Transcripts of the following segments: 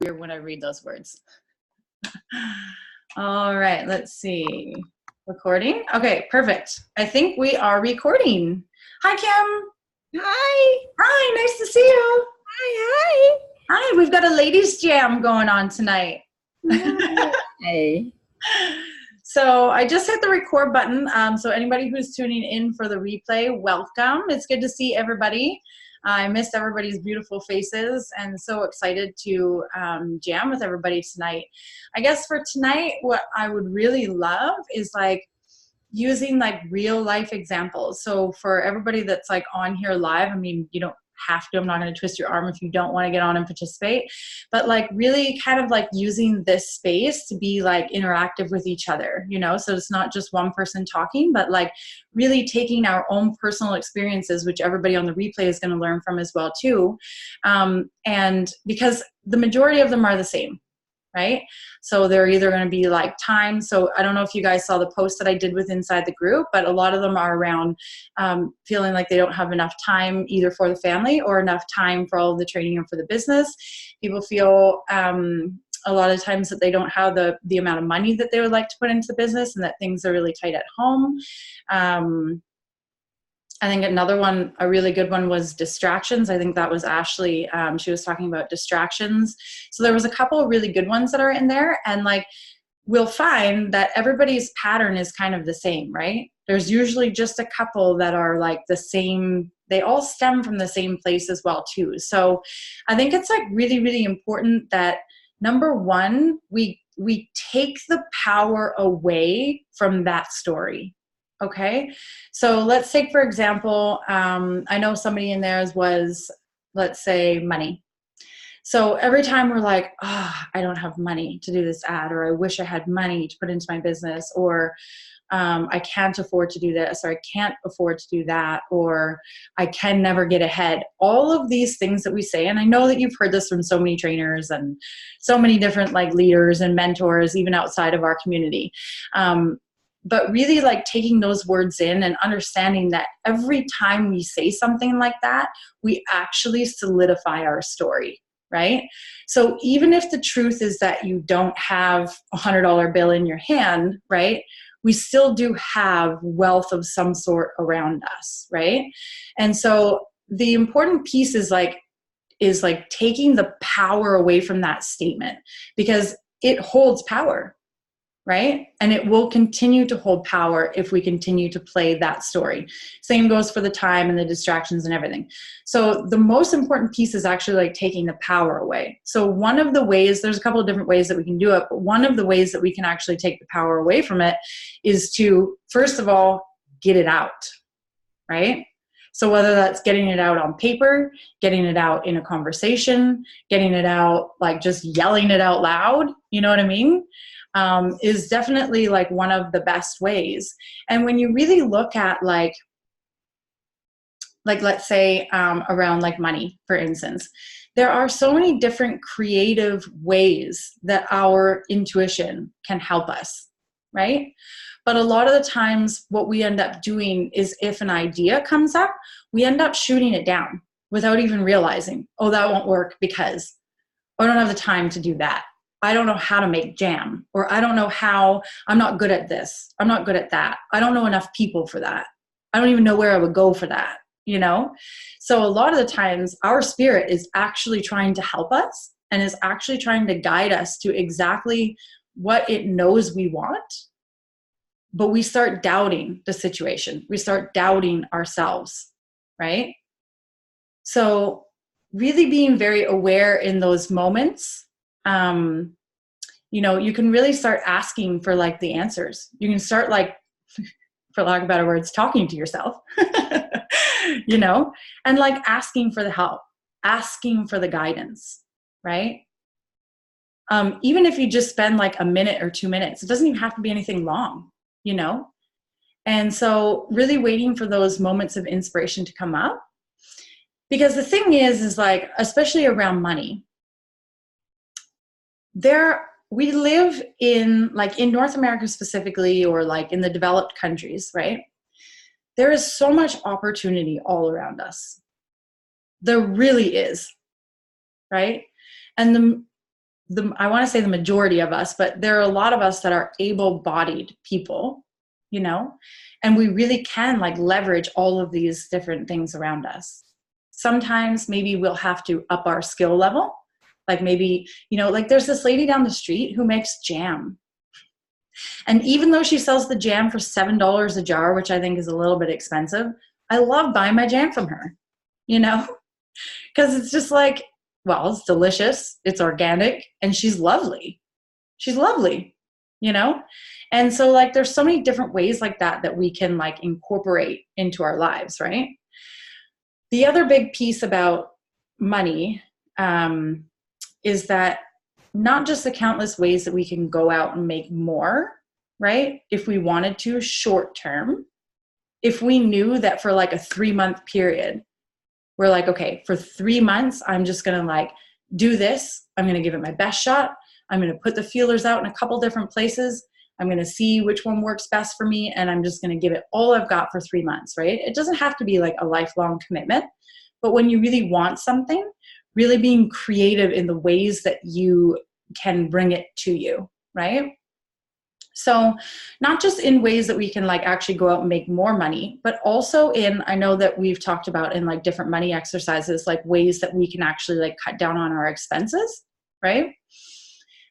weird when I read those words. All right, let's see. Recording? Okay, perfect. I think we are recording. Hi, Kim. Hi. Hi, nice to see you. Hi. Hi, we've got a ladies' jam going on tonight. Hey. So I just hit the record button. So anybody who's tuning in for the replay, welcome. It's good to see everybody. I missed everybody's beautiful faces and so excited to jam with everybody tonight. I guess for tonight, what I would really love is like using like real life examples. So for everybody that's like on here live, I mean, you don't have to, I'm not going to twist your arm if you don't want to get on and participate, but like really kind of like using this space to be like interactive with each other, you know? So it's not just one person talking, but like really taking our own personal experiences, which everybody on the replay is going to learn from as well too. And because the majority of them are the same, right? So they're either going to be like time. So I don't know if you guys saw the post that I did with inside the group, but a lot of them are around feeling like they don't have enough time either for the family or enough time for all of the training and for the business. People feel a lot of times that they don't have the amount of money that they would like to put into the business and that things are really tight at home. I think another one, a really good one, was distractions. I think that was Ashley. She was talking about distractions. So there was a couple of really good ones that are in there. And like, we'll find that everybody's pattern is kind of the same, right? There's usually just a couple that are like the same. They all stem from the same place as well too. So I think it's like really, really important that number one, we take the power away from that story. Okay, so let's take, for example, I know somebody in theirs was, let's say, money. So every time we're like, oh, I don't have money to do this ad, or I wish I had money to put into my business, or I can't afford to do this, or I can't afford to do that, or I can never get ahead. All of these things that we say, and I know that you've heard this from so many trainers and so many different like leaders and mentors, even outside of our community. But really like taking those words in and understanding that every time we say something like that, we actually solidify our story, right? So even if the truth is that you don't have $100 bill in your hand, right? We still do have wealth of some sort around us, right? And so the important piece is like taking the power away from that statement, because it holds power, right? And it will continue to hold power if we continue to play that story. Same goes for the time and the distractions and everything. So the most important piece is actually like taking the power away. So one of the ways, there's a couple of different ways that we can do it, but one of the ways that we can actually take the power away from it is to, first of all, get it out, right? So whether that's getting it out on paper, getting it out in a conversation, getting it out, like just yelling it out loud, you know what I mean? Is definitely like one of the best ways. And when you really look at like let's say around like money, for instance, there are so many different creative ways that our intuition can help us, right? But a lot of the times what we end up doing is, if an idea comes up, we end up shooting it down without even realizing, oh, that won't work because I don't have the time to do that. I don't know how to make jam, or I don't know how, I'm not good at this. I'm not good at that. I don't know enough people for that. I don't even know where I would go for that, you know? So a lot of the times our spirit is actually trying to help us and is actually trying to guide us to exactly what it knows we want. But we start doubting the situation. We start doubting ourselves, right? So really being very aware in those moments. You know, you can really start asking for like the answers. You can start like, for lack of better words, talking to yourself, you know, and like asking for the help, asking for the guidance, right? Even if you just spend like a minute or 2 minutes, it doesn't even have to be anything long, you know? And so really waiting for those moments of inspiration to come up. Because the thing is like, especially around money, we live in, like in North America specifically, or like in the developed countries, right? There is so much opportunity all around us. There really is, right? And I want to say the majority of us, but there are a lot of us that are able-bodied people, you know, and we really can like leverage all of these different things around us. Sometimes maybe we'll have to up our skill level. Like maybe, you know, like there's this lady down the street who makes jam. And even though she sells the jam for $7 a jar, which I think is a little bit expensive, I love buying my jam from her, you know, because it's just like, well, it's delicious, it's organic, and she's lovely. She's lovely, you know? And so like there's so many different ways like that we can like incorporate into our lives, right? The other big piece about money is that not just the countless ways that we can go out and make more, right? If we wanted to, short term, if we knew that for like a 3-month period, we're like, okay, for 3 months, I'm just going to like do this. I'm going to give it my best shot. I'm going to put the feelers out in a couple different places. I'm going to see which one works best for me. And I'm just going to give it all I've got for 3 months, right? It doesn't have to be like a lifelong commitment, but when you really want something, really being creative in the ways that you can bring it to you, right? So not just in ways that we can like actually go out and make more money, but also in, I know that we've talked about in like different money exercises, like ways that we can actually like cut down on our expenses, right?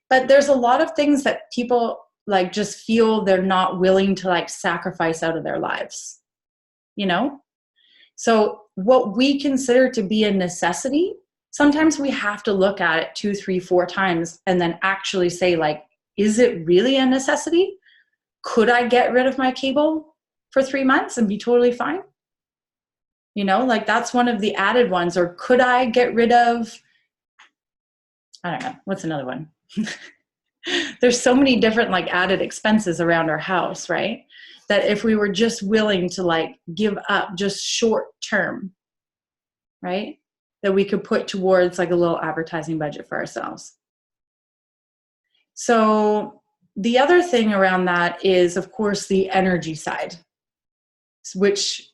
But there's a lot of things that people like just feel they're not willing to like sacrifice out of their lives, you know? So what we consider to be a necessity, sometimes we have to look at it 2, 3, 4 times and then actually say like, is it really a necessity? Could I get rid of my cable for 3 months and be totally fine? You know, like that's one of the added ones. Or could I get rid of, I don't know, what's another one? There's so many different like added expenses around our house, right? That if we were just willing to like give up just short term, right? That we could put towards like a little advertising budget for ourselves. So the other thing around that is, of course, the energy side, which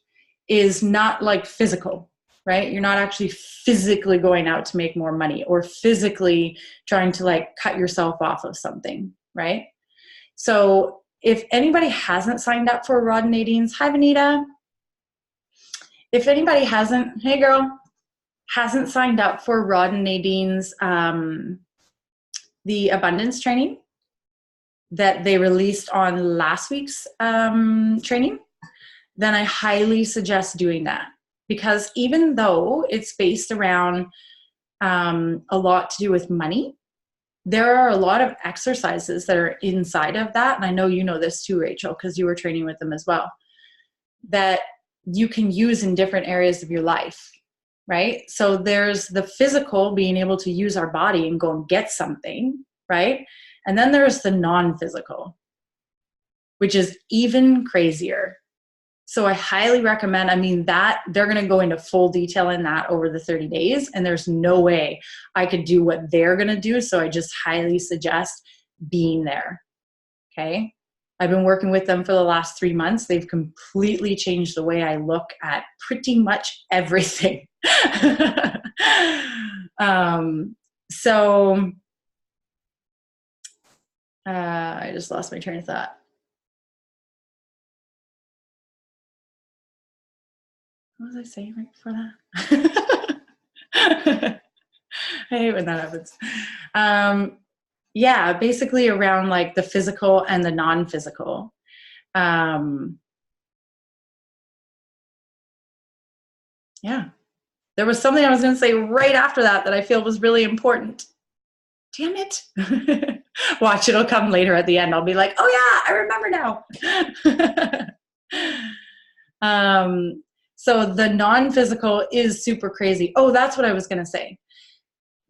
is not like physical, right? You're not actually physically going out to make more money or physically trying to like cut yourself off of something, right? So if anybody hasn't signed up for Rod and Nadine's, hi, Vanita. If anybody hasn't, hey girl, hasn't signed up for Rod and Nadine's the abundance training that they released on last week's training, then I highly suggest doing that. Because even though it's based around a lot to do with money, there are a lot of exercises that are inside of that. And I know you know this too, Rachel, because you were training with them as well, that you can use in different areas of your life. Right? So there's the physical, being able to use our body and go and get something, right? And then there's the non-physical, which is even crazier. So I highly recommend, I mean, that they're going to go into full detail in that over the 30 days. And there's no way I could do what they're going to do. So I just highly suggest being there. Okay. I've been working with them for the last 3 months. They've completely changed the way I look at pretty much everything. I just lost my train of thought. What was I saying right before that? I hate when that happens. Yeah, basically around like the physical and the non-physical. Yeah. There was something I was going to say right after that I feel was really important. Damn it. Watch, it'll come later at the end. I'll be like, oh yeah, I remember now. So the non-physical is super crazy. Oh, that's what I was going to say.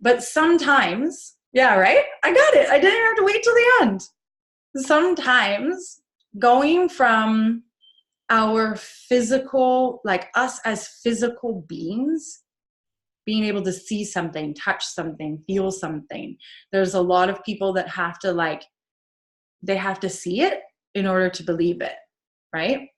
But sometimes, yeah, right? I got it. I didn't even have to wait till the end. Sometimes going from our physical, like us as physical beings, being able to see something, touch something, feel something. There's a lot of people that have to like, they have to see it in order to believe it, right?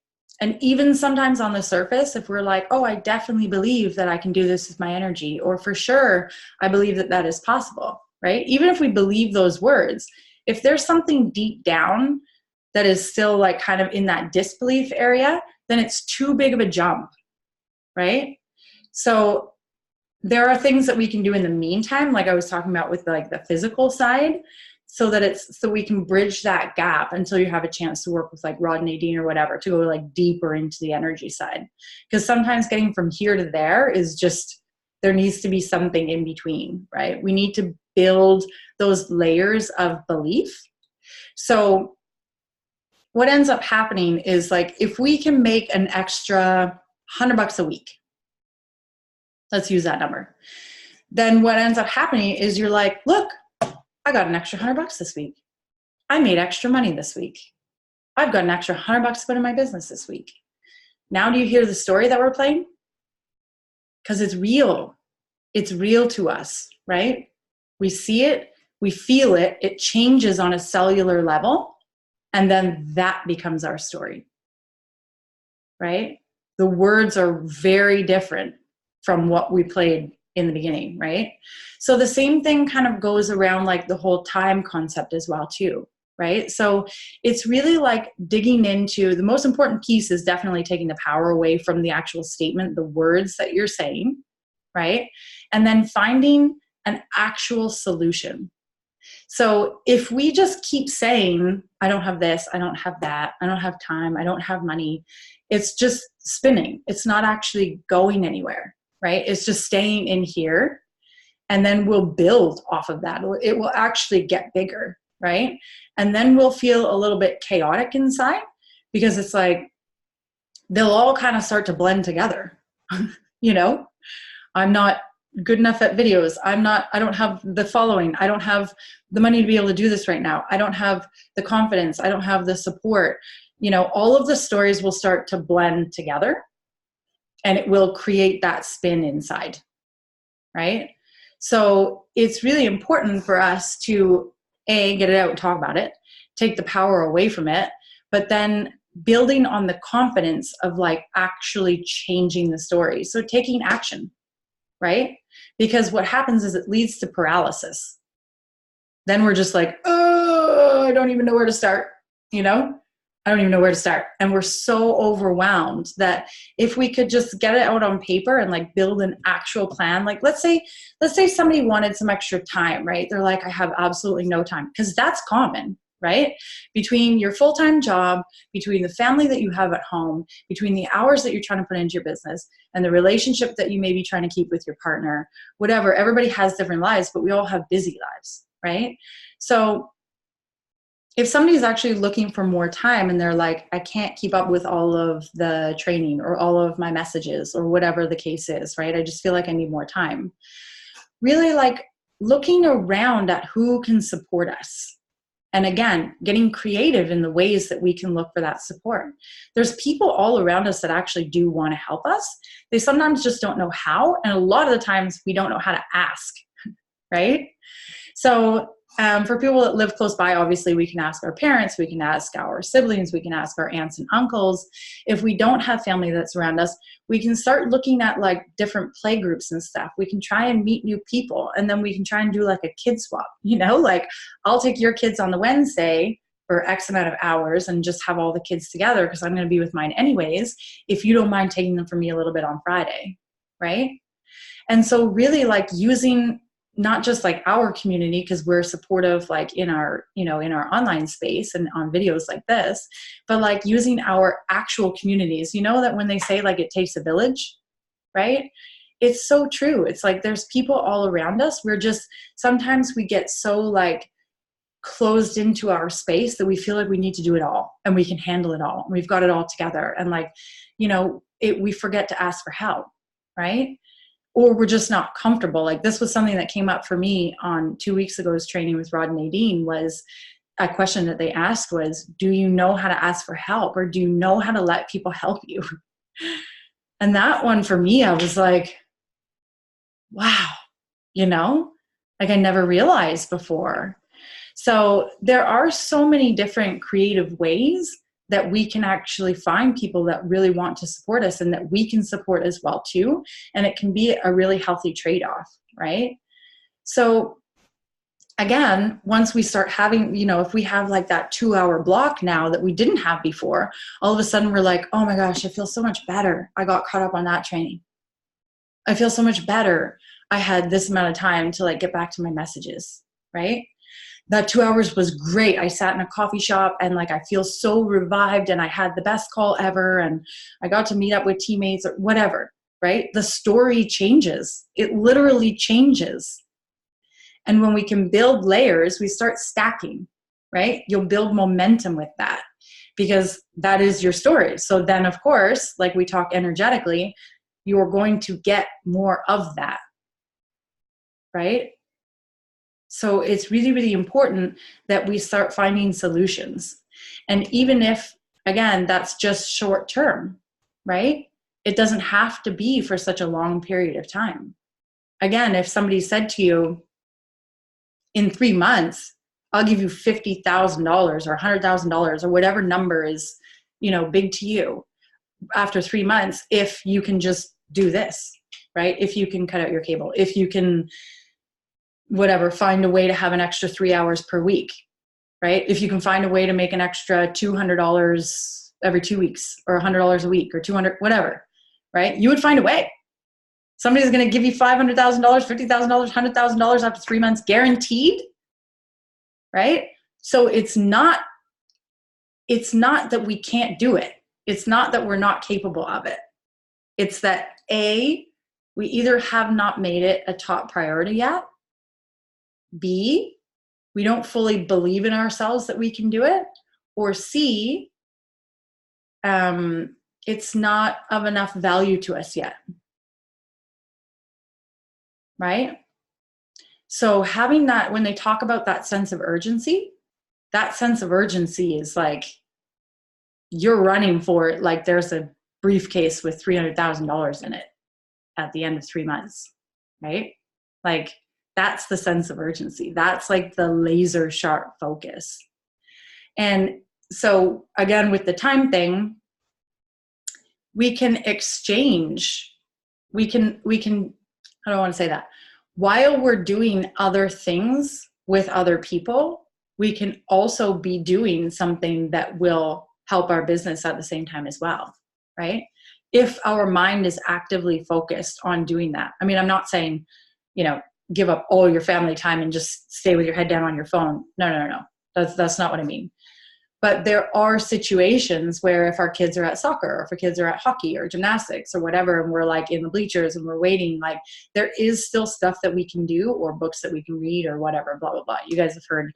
And even sometimes on the surface, if we're like, oh, I definitely believe that I can do this with my energy, or for sure, I believe that that is possible, right? Even if we believe those words, if there's something deep down that is still like kind of in that disbelief area, then it's too big of a jump, right? So there are things that we can do in the meantime, like I was talking about with like the physical side, so we can bridge that gap until you have a chance to work with like Rod and Nadine or whatever to go like deeper into the energy side. Because sometimes getting from here to there is just, there needs to be something in between, right? We need to build those layers of belief. So what ends up happening is like, if we can make an extra $100 a week, let's use that number, then what ends up happening is you're like, look, I got an extra $100 this week. I made extra money this week. I've got an extra $100 to put in my business this week. Now do you hear the story that we're playing? Because it's real. It's real to us, right? We see it, we feel it, it changes on a cellular level, and then that becomes our story, right? The words are very different from what we played in the beginning, right? So the same thing kind of goes around like the whole time concept as well too, right? So it's really like digging into, the most important piece is definitely taking the power away from the actual statement, the words that you're saying, right? And then finding an actual solution. So if we just keep saying, I don't have this, I don't have that, I don't have time, I don't have money, it's just spinning. It's not actually going anywhere, right? It's just staying in here, and then we'll build off of that. It will actually get bigger, right? And then we'll feel a little bit chaotic inside, because it's like, they'll all kind of start to blend together. You know, I'm not good enough at videos. I don't have the following. I don't have the money to be able to do this right now. I don't have the confidence. I don't have the support. You know, all of the stories will start to blend together, and it will create that spin inside, right? So it's really important for us to, A, get it out and talk about it, take the power away from it, but then building on the confidence of like actually changing the story. So taking action, right? Because what happens is it leads to paralysis. Then we're just like, oh, I don't even know where to start, you know? I don't even know where to start. And we're so overwhelmed that if we could just get it out on paper and like build an actual plan, like let's say somebody wanted some extra time, right? They're like, I have absolutely no time, because that's common, right? Between your full-time job, between the family that you have at home, between the hours that you're trying to put into your business and the relationship that you may be trying to keep with your partner, whatever, everybody has different lives, but we all have busy lives, right? So if somebody's actually looking for more time and they're like, I can't keep up with all of the training or all of my messages or whatever the case is, right? I just feel like I need more time. Really like looking around at who can support us. And again, getting creative in the ways that we can look for that support. There's people all around us that actually do want to help us. They sometimes just don't know how. And a lot of the times we don't know how to ask, right? So for people that live close by, obviously we can ask our parents, we can ask our siblings, we can ask our aunts and uncles. If we don't have family that's around us, we can start looking at like different play groups and stuff. We can try and meet new people, and then we can try and do like a kid swap, you know, like I'll take your kids on the Wednesday for X amount of hours and just have all the kids together because I'm going to be with mine anyways, if you don't mind taking them for me a little bit on Friday, right? And so really like using not just like our community, because we're supportive like in our, you know, in our online space and on videos like this, but like using our actual communities. You know that when they say like it takes a village, right? It's so true. It's like there's people all around us. We're just, sometimes we get so like closed into our space that we feel like we need to do it all and we can handle it all. And we've got it all together. And like, you know, we forget to ask for help, right? Or we're just not comfortable. Like this was something that came up for me on 2 weeks ago's training with Rod and Nadine. Was a question that they asked was, do you know how to ask for help, or do you know how to let people help you? And that one for me, I was like, wow, you know, like I never realized before. So there are so many different creative ways that we can actually find people that really want to support us and that we can support as well too. And it can be a really healthy trade-off, right? So again, once we start having, if we have like that 2-hour block now that we didn't have before, all of a sudden we're like, oh my gosh, I feel so much better. I got caught up on that training. I feel so much better. I had this amount of time to like get back to my messages, right? That 2 hours was great. I sat in a coffee shop and like I feel so revived and I had the best call ever and I got to meet up with teammates or whatever, right? The story changes. It literally changes. And when we can build layers, we start stacking, right? You'll build momentum with that because that is your story. So then, of course, like we talk energetically, you're going to get more of that, right? So it's really, really important that we start finding solutions. And even if, again, that's just short term, right? It doesn't have to be for such a long period of time. Again, if somebody said to you, in 3 months, I'll give you $50,000 or $100,000 or whatever number is, big to you after 3 months, if you can just do this, right? If you can cut out your cable, if you can, find a way to have an extra 3 hours per week, right? If you can find a way to make an extra $200 every 2 weeks or $100 a week or 200, whatever, right? You would find a way. Somebody's going to give you $500,000, $50,000, $100,000 after 3 months guaranteed, right? So it's not that we can't do it. It's not that we're not capable of it. It's that A, we either have not made it a top priority yet. B, we don't fully believe in ourselves that we can do it. Or C, it's not of enough value to us yet. Right? So having that, when they talk about that sense of urgency is like you're running for it like there's a briefcase with $300,000 in it at the end of 3 months, right? Like that's the sense of urgency. That's like the laser sharp focus. And so again, with the time thing, we can exchange, we can, I don't want to say that. While we're doing other things with other people, we can also be doing something that will help our business at the same time as well, right? If our mind is actively focused on doing that. I mean, I'm not saying, give up all your family time and just stay with your head down on your phone. No. That's not what I mean. But there are situations where if our kids are at soccer or if our kids are at hockey or gymnastics or whatever, and we're like in the bleachers and we're waiting, like there is still stuff that we can do or books that we can read or whatever, blah, blah, blah. You guys have heard,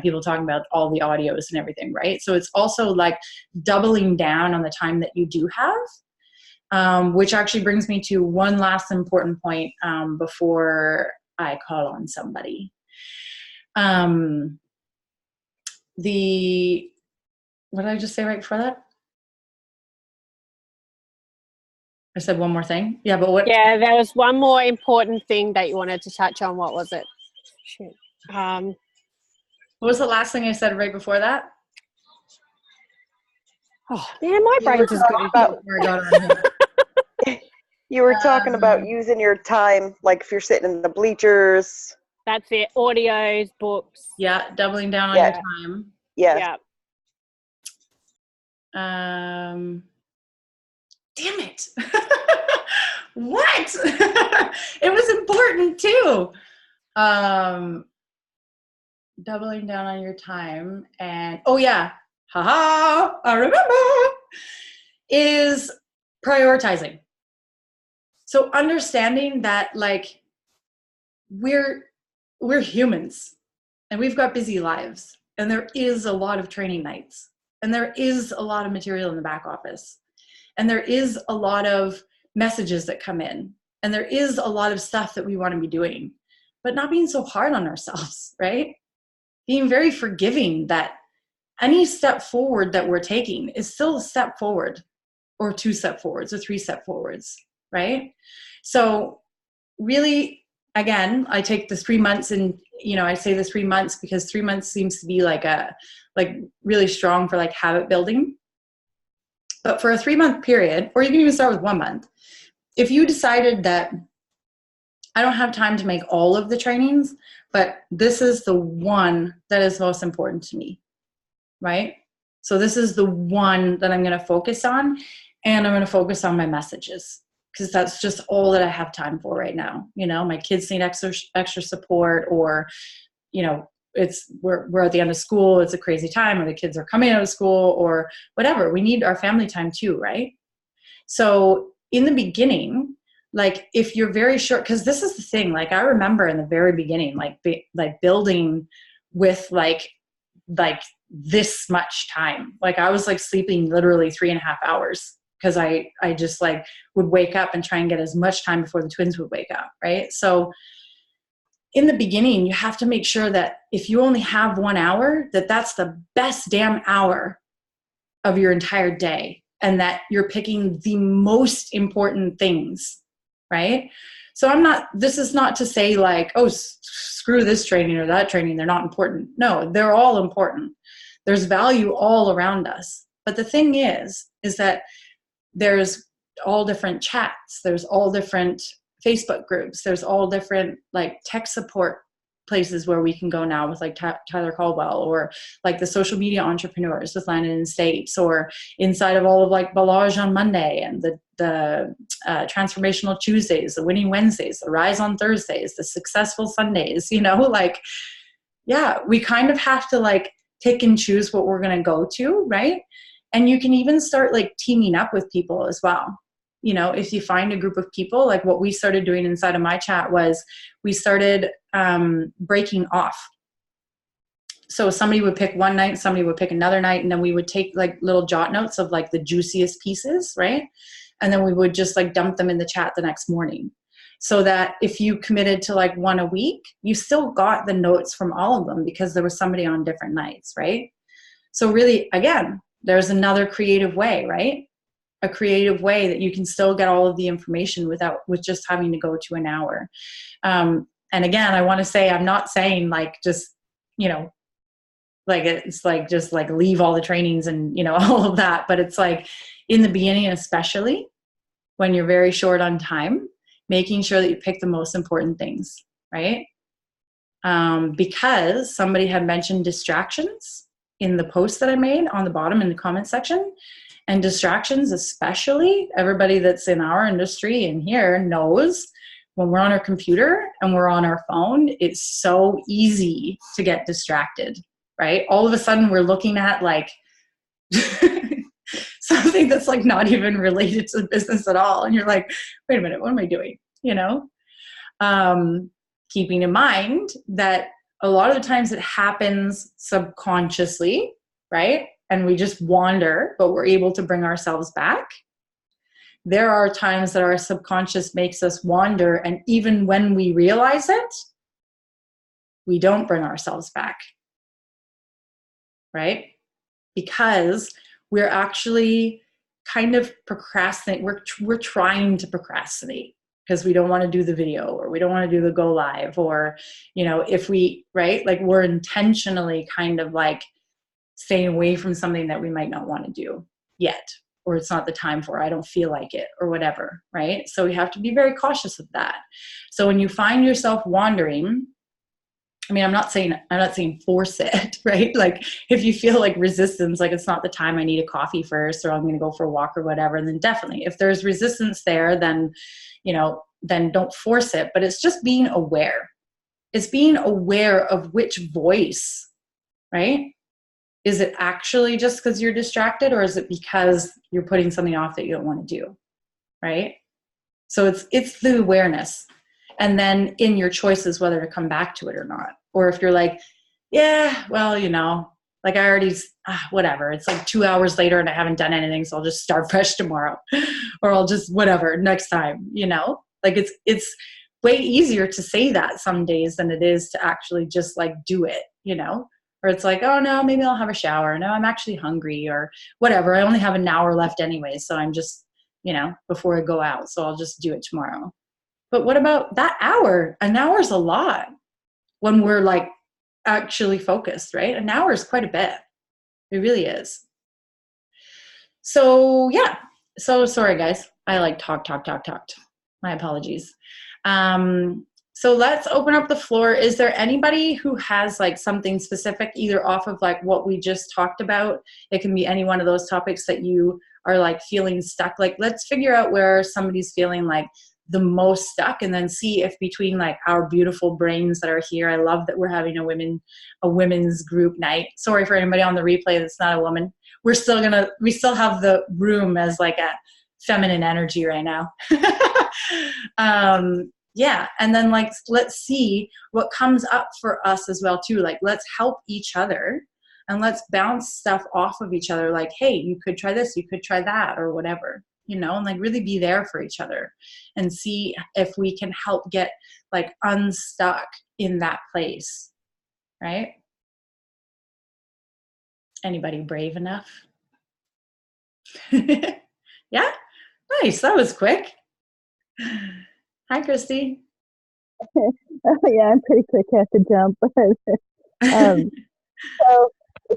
people talking about all the audios and everything, right? So it's also like doubling down on the time that you do have, which actually brings me to one last important point before I call on somebody. What did I just say right before that? I said one more thing. Yeah, but what? Yeah, there was one more important thing that you wanted to touch on. What was it? Shoot. What was the last thing I said right before that? Oh, man, my brain's as good. You were talking about using your time, like if you're sitting in the bleachers. That's it. Audios, books. Yeah, doubling down on your time. Yeah. Damn it. What? It was important too. Doubling down on your time and I remember, is prioritizing. So understanding that like we're humans and we've got busy lives and there is a lot of training nights. And there is a lot of material in the back office. And there is a lot of messages that come in. And there is a lot of stuff that we want to be doing. But not being so hard on ourselves, right? Being very forgiving that any step forward that we're taking is still a step forward, or 2 step forwards, or 3 step forwards, right? So really, again, I take the 3 months and, I say the 3 months because 3 months seems to be like really strong for like habit building. But for a 3-month period, or you can even start with 1 month, if you decided that I don't have time to make all of the trainings, but this is the one that is most important to me, right? So this is the one that I'm going to focus on, and I'm going to focus on my messages because that's just all that I have time for right now. You know, my kids need extra support, or, you know, we're at the end of school, it's a crazy time, or the kids are coming out of school, or whatever. We need our family time too, right? So in the beginning, like if you're very short, because this is the thing, like I remember in the very beginning, like building with like this much time. Like I was like sleeping literally 3.5 hours because I just like would wake up and try and get as much time before the twins would wake up, right? So in the beginning, you have to make sure that if you only have 1 hour, that's the best damn hour of your entire day, and that you're picking the most important things, right? So this is not to say like, oh, screw this training or that training, they're not important. No, they're all important. There's value all around us. But the thing is that there's all different chats, there's all different Facebook groups, there's all different like tech support places where we can go now with like Tyler Caldwell, or like the social media entrepreneurs with Landon and States, or inside of all of like Balaj on Monday, and the transformational Tuesdays, the winning Wednesdays, the rise on Thursdays, the successful Sundays, you know, like, yeah, we kind of have to like pick and choose what we're going to go to, right? And you can even start like teaming up with people as well. You know, if you find a group of people, like what we started doing inside of my chat was we started breaking off. So somebody would pick one night, somebody would pick another night, and then we would take like little jot notes of like the juiciest pieces, right? And then we would just like dump them in the chat the next morning. So that if you committed to like one a week, you still got the notes from all of them because there was somebody on different nights, right? So really, again, there's another creative way, right? A creative way that you can still get all of the information with just having to go to an hour. And again, I want to say, I'm not saying like just, you know, like it's like just like leave all the trainings and, you know, all of that. But it's like in the beginning, especially when you're very short on time, making sure that you pick the most important things, right? Because somebody had mentioned distractions in the post that I made on the bottom in the comment section. And distractions, especially everybody that's in our industry and here knows when we're on our computer and we're on our phone, it's so easy to get distracted, right? All of a sudden we're looking at like something that's like not even related to the business at all. And you're like, wait a minute, what am I doing? You know, keeping in mind that a lot of the times it happens subconsciously, right? And we just wander, but we're able to bring ourselves back. There are times that our subconscious makes us wander, and even when we realize it, we don't bring ourselves back, right? Because we're actually kind of procrastinating. We're trying to procrastinate because we don't want to do the video, or we don't want to do the go live, or, you know, if we, right? Like we're intentionally kind of like staying away from something that we might not want to do yet, or it's not the time for, I don't feel like it, or whatever, right? So we have to be very cautious of that. So when you find yourself wandering, I mean, I'm not saying force it, right? Like if you feel like resistance, like it's not the time, I need a coffee first, or I'm going to go for a walk or whatever, then definitely if there's resistance there, then, you know, then don't force it. But it's just being aware. It's being aware of which voice, right? Is it actually just because you're distracted, or is it because you're putting something off that you don't want to do, right? So it's the awareness. And then in your choices, whether to come back to it or not. Or if you're like, yeah, well, you know, like I already, whatever. It's like 2 hours later and I haven't done anything, so I'll just start fresh tomorrow. Or I'll just, whatever, next time, you know? Like it's way easier to say that some days than it is to actually just like do it, you know? Or it's like, oh no, maybe I'll have a shower. No, I'm actually hungry, or whatever. I only have an hour left anyway, so I'm just, you know, before I go out, so I'll just do it tomorrow. But what about that hour? An hour is a lot when we're like actually focused, right? An hour is quite a bit. It really is. So yeah. So sorry guys. I like talked. My apologies. So let's open up the floor. Is there anybody who has like something specific, either off of like what we just talked about? It can be any one of those topics that you are like feeling stuck. Like, let's figure out where somebody's feeling like the most stuck, and then see if between like our beautiful brains that are here. I love that we're having a women's group night. Sorry for anybody on the replay that's not a woman. We still have the room as like a feminine energy right now. Yeah, and then like let's see what comes up for us as well too. Like, let's help each other and let's bounce stuff off of each other. Like, hey, you could try this, you could try that, or whatever, you know, and like really be there for each other and see if we can help get like unstuck in that place, right? Anybody brave enough? Yeah, nice. That was quick. Hi, Christy. Yeah, I'm pretty quick at the jump. So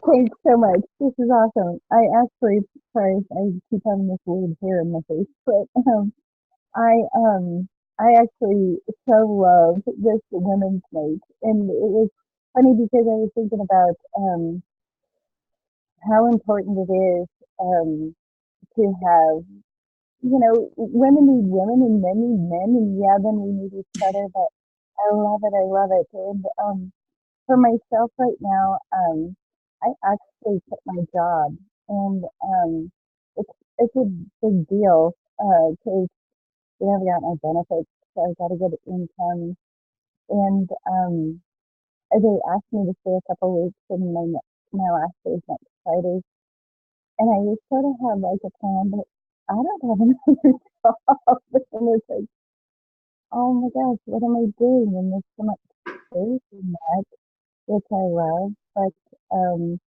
thanks so much. This is awesome. I actually, sorry, I keep having this weird hair in my face, but I I actually so love this women's night, and it was funny because I was thinking about how important it is to have, you know, women need women and men need men, and yeah, then we need each other. But I love it. I love it. And for myself right now, I actually quit my job, and it's a big deal because you know, I got my benefits, so I got to get income, and they asked me to stay a couple weeks, and my last day is next Friday, and I just sort of have like a plan, but I don't have another job, and it's like, oh my gosh, what am I doing? And there's so much space in that, which I love, but um,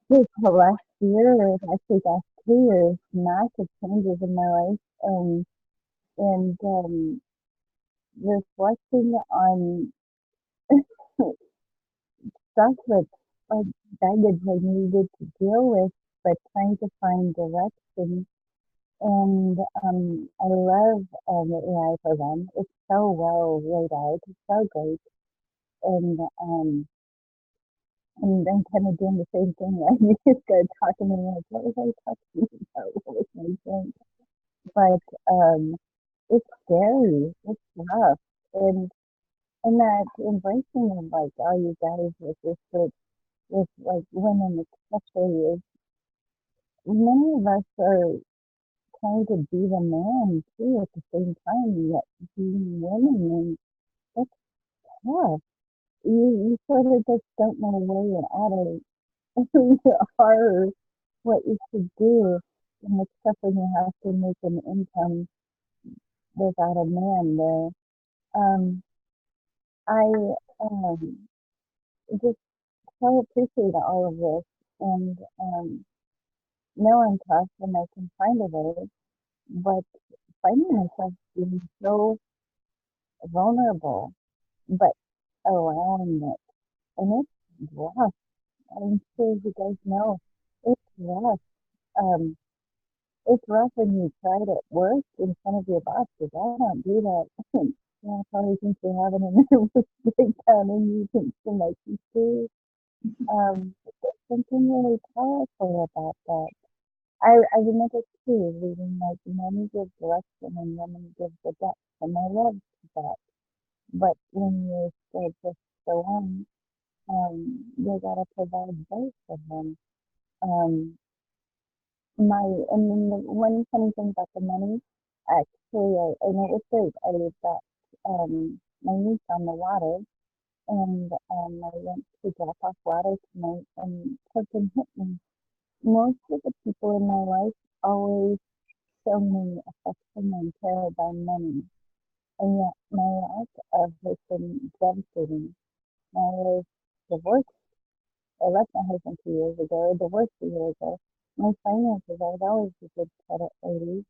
this last year, or actually last 2 years, massive changes in my life, and reflecting on stuff that like baggage I needed to deal with, but trying to find direction. And I love the AI program. It's so well laid out. It's so great. And I'm kind of doing the same thing. Like you just go talking to me like, what was I talking about? What was my thing? But it's scary. It's rough. And that embracing of like all you guys with like women especially is many of us are trying to be the man too at the same time, yet being women, and that's tough. You sort of just don't know where you're at or who you are or what you should do. And it's tough when you have to make an income without a man there. Um, I just so appreciate all of this, and know I'm tough and I can find a way, but finding myself being so vulnerable, but allowing it. And it's rough. I'm sure you guys know it's rough. Um, it's rough when you try it at work in front of your boss, because I don't do that. Yeah, probably think you're having a nervous breakdown and you think you might be serious. There's something really powerful about that. I remember too reading like men give direction and women give the depth, and I love that. But when you're still just the one, you gotta provide both of them. Um, and then the one funny thing about the money, actually, I know it's great. I got my niece on the water, and I went to drop off water tonight, and something hit me. Most of the people in my life always show me affection and care by money, and yet my life has been devastating. I was divorced. I left my husband 2 years ago, divorced a year ago. My finances, I was always a good credit lady,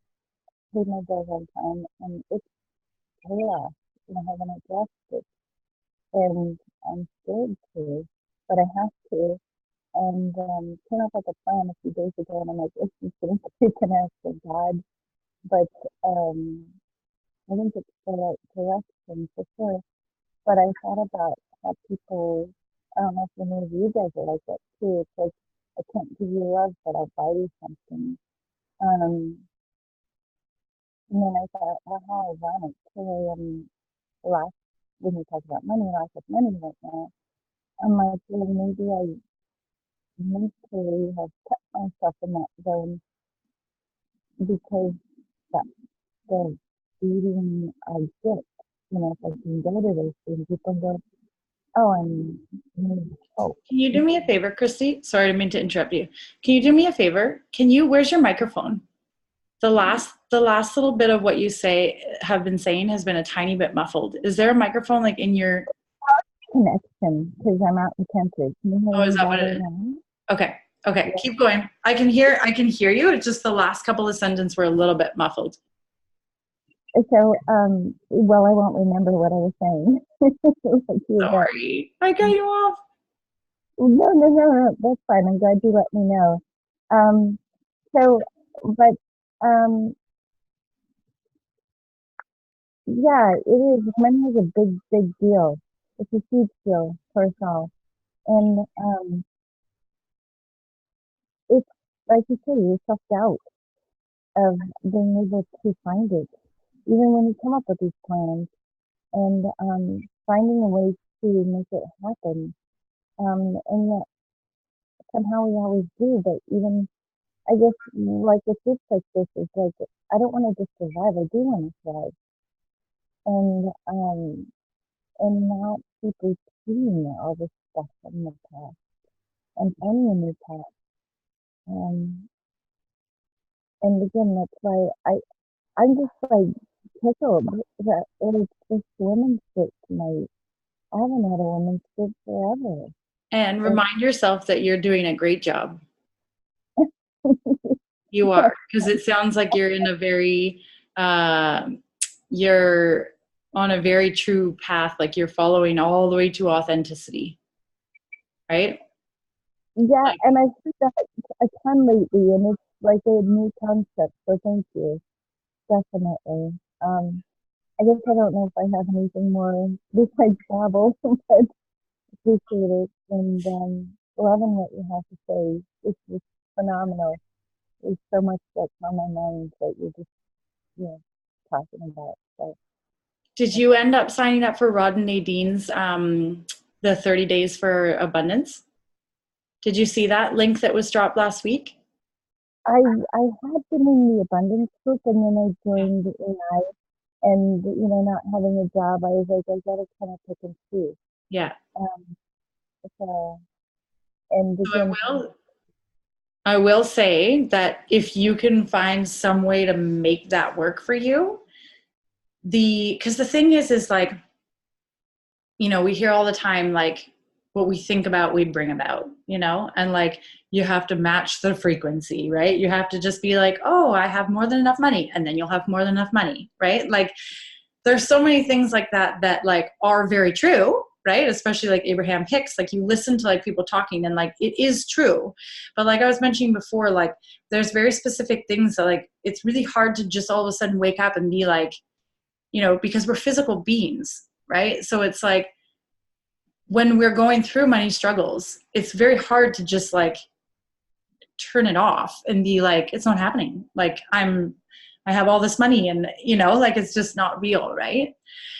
paid my bills on time, and it's chaos. And I haven't addressed it. And I'm scared to, but I have to. And came up with a plan a few days ago, and I'm like, this is going to take an ask of God. But I think it's the right direction for sure. But I thought about how people, I don't know if any of you guys are like that too. It's like, I can't give you love, but I'll buy you something. Um, and then I thought, well, how ironic. Here I am, lost, when you talk about money, lots of money right now. I'm like, well, maybe I mentally have kept myself in that zone because that's the feeling I get. You know, if I can go to those things, people go, oh, oh, Can you do me a favor, Christy? Sorry, I didn't mean to interrupt you. Can you do me a favor? Where's your microphone? The last little bit of what you have been saying has been a tiny bit muffled. Is there a microphone like in your connection because I'm out in country. Can you hear is me that what better it is? now? Okay. Yeah. Keep going. I can hear you. It's just the last couple of sentences were a little bit muffled. So, well, I won't remember what I was saying. Sorry. I cut you off. No, that's fine. I'm glad you let me know. But, yeah, it is. Money is a big, big deal. It's a huge deal for us all. And, it's, like you say, your self-doubt of being able to find it, even when you come up with these plans and, finding a way to make it happen. And that somehow we always do, but even, I guess, like with groups like this, it's like, I don't want to just survive, I do want to thrive. And not keep repeating all this stuff from the past and finding a new path. And again, that's why I'm just like tickled that it's this women's group tonight. I haven't had a women's group forever. And remind yourself that you're doing a great job. You are, because it sounds like you're in a very, you're on a very true path. Like you're following all the way to authenticity, right? Yeah, and I've heard that a ton lately, and it's like a new concept. So thank you, definitely. I guess I don't know if I have anything more besides babble, but appreciate it and loving what you have to say. It's just phenomenal. There's so much that's on my mind that you're just, talking about. So. Did you end up signing up for Rod and Nadine's the 30 Days for Abundance? Did you see that link that was dropped last week? I had been in the abundance group, and then I joined AI, and not having a job, I was like, I gotta kind of pick and choose. Yeah. So, and again, I will say that if you can find some way to make that work for you, because the thing is like, we hear all the time, like, what we think about, we bring about, and like, you have to match the frequency, right? You have to just be like, oh, I have more than enough money, and then you'll have more than enough money, right? Like, there's so many things like that like are very true, right? Especially like Abraham Hicks, like you listen to like people talking and like it is true. But like I was mentioning before, like there's very specific things that like it's really hard to just all of a sudden wake up and be like, because we're physical beings, right? So it's like when we're going through money struggles, it's very hard to just like turn it off and be like, it's not happening. Like I have all this money and, like it's just not real, right?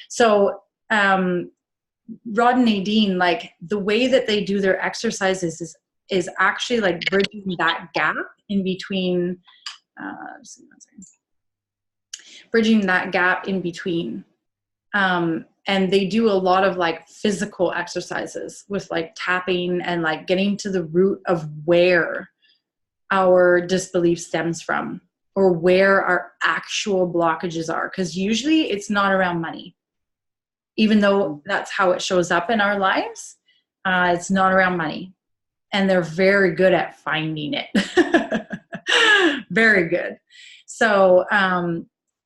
So Rod and Nadine, like the way that they do their exercises is actually like bridging that gap in between, bridging that gap in between. And they do a lot of like physical exercises with like tapping and like getting to the root of where our disbelief stems from or where our actual blockages are. Because usually it's not around money. Even though that's how it shows up in our lives, it's not around money. And they're very good at finding it. Very good. So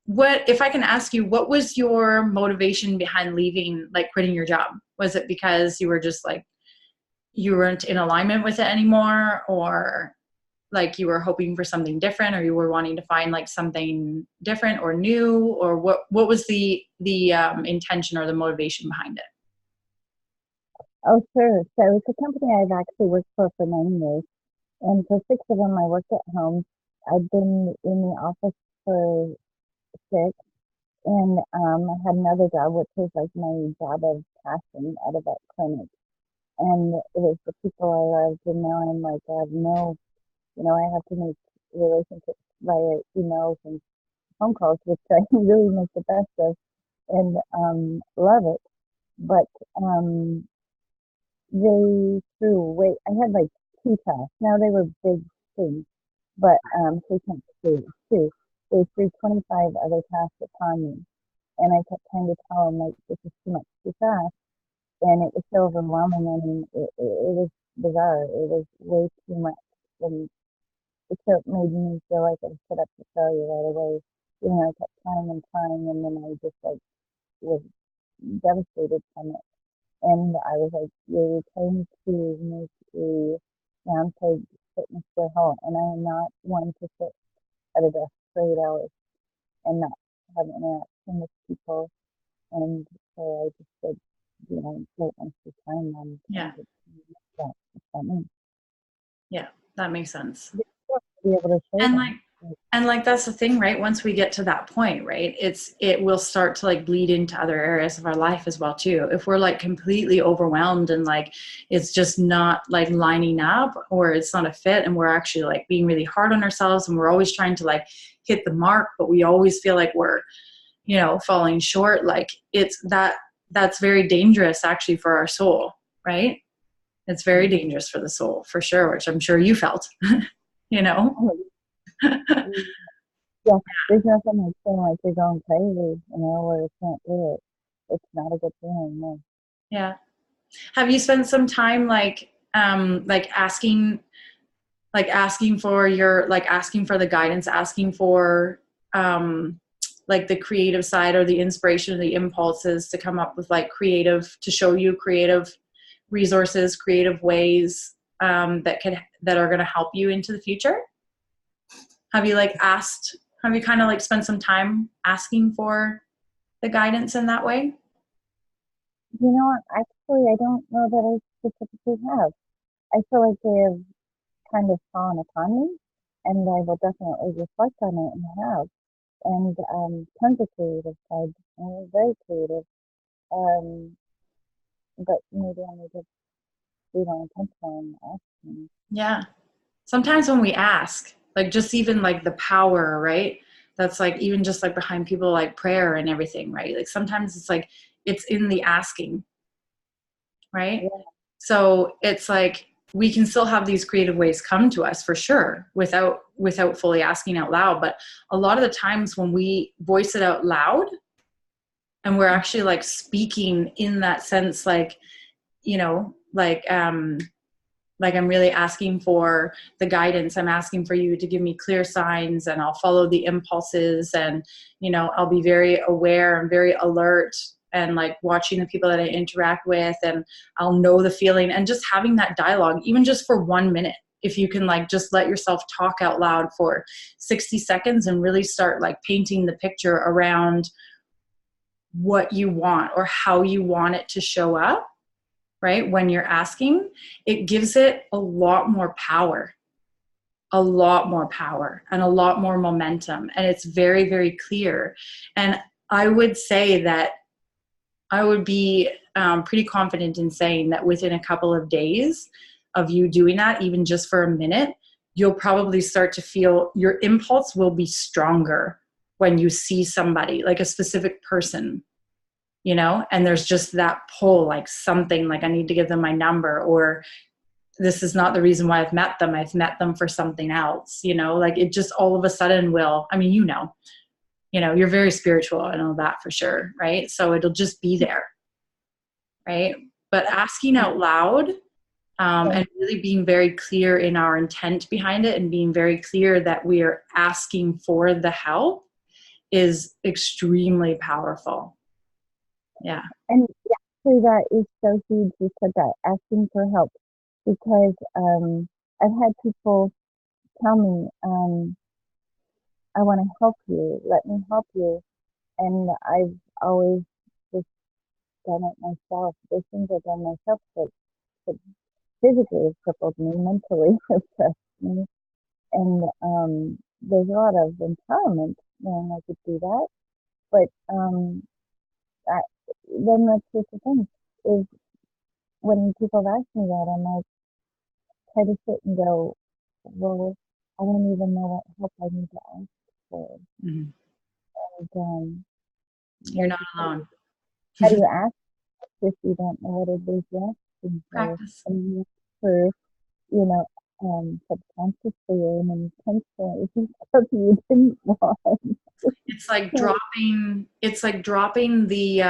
what, if I can ask you, what was your motivation behind leaving, like quitting your job? Was it because you were just like, you weren't in alignment with it anymore? Or like you were hoping for something different, or you were wanting to find like something different or new, or what was the intention or the motivation behind it? Oh, sure. So it's a company I've actually worked for 9 years. And for 6 of them, I worked at home. I've been in the office for 6. And I had another job, which was like my job of passion out of that clinic. And it was the people I loved. And now I'm like, I have no, I have to make relationships via emails and phone calls, which I really make the best of and love it. But they threw away, I had like 2 tasks. Now they were big things, but 3.2, two. They threw 25 other tasks upon me. And I kept trying to tell them, like, this is too much too fast. And it was so overwhelming. I mean, it was bizarre. It was way too much. And it made me feel like I was set up for failure right away. I kept trying and trying, and then I just, like, was devastated from it. And I was like, you're trying to make a round peg fit in a square hole. And I am not one to sit at a desk for 8 hours and not have interaction with people. And so I just said, don't waste your time on Yeah. that. That means Yeah, that makes sense. be able to show And them. like that's the thing, right? Once we get to that point, right, it will start to like bleed into other areas of our life as well too. If we're like completely overwhelmed and like it's just not like lining up, or it's not a fit, and we're actually like being really hard on ourselves, and we're always trying to like hit the mark, but we always feel like we're falling short, like that's very dangerous actually for our soul, right? It's very dangerous for the soul, for sure, which I'm sure you felt. Yeah, there's nothing like saying like you're going crazy, or you can't do it. It's not a good feeling, no. Yeah. Have you spent some time like asking for the guidance, asking for like the creative side or the inspiration or the impulses to come up with like to show you creative resources, creative ways that are going to help you into the future? Have you kind of like spent some time asking for the guidance in that way? You know what? Actually, I don't know that I specifically have. I feel like they have kind of fallen upon me, and I will definitely reflect on it and have. And tons of creative side, very creative. But maybe I need to be more intentional in asking. Yeah. Sometimes when we ask, like just even like the power, right? That's like even just like behind people like prayer and everything, right? Like sometimes it's like it's in the asking, right? Yeah. So it's like we can still have these creative ways come to us for sure without fully asking out loud. But a lot of the times when we voice it out loud and we're actually like speaking in that sense, like, like I'm really asking for the guidance. I'm asking for you to give me clear signs, and I'll follow the impulses, and, I'll be very aware and very alert, and like watching the people that I interact with, and I'll know the feeling, and just having that dialogue, even just for 1 minute. If you can like just let yourself talk out loud for 60 seconds and really start like painting the picture around what you want or how you want it to show up, right? When you're asking, it gives it a lot more power and a lot more momentum. And it's very, very clear. And I would say that I would be pretty confident in saying that within a couple of days of you doing that, even just for a minute, you'll probably start to feel your impulse will be stronger when you see somebody, like a specific person, and there's just that pull, like something like I need to give them my number, or this is not the reason why I've met them. I've met them for something else, like it just all of a sudden will, I mean, you're very spiritual, I know that for sure. Right. So it'll just be there. Right. But asking out loud and really being very clear in our intent behind it, and being very clear that we are asking for the help, is extremely powerful. Yeah. And actually, that is so huge. You said that, asking for help, because I've had people tell me, I want to help you. Let me help you. And I've always just done it myself. There's things I've done myself that physically have crippled me, mentally oppressed me. And there's a lot of empowerment when I could do that. But I, then that's just the thing is when people ask me that, I'm like, try to sit and go, well, I don't even know what help I need to ask for. Mhm. And You're like, not alone. how do you ask if you don't know what it is you're asking for? Practice. And you look for, you know, subconsciously or unintentionally stuff you didn't want. It's like dropping the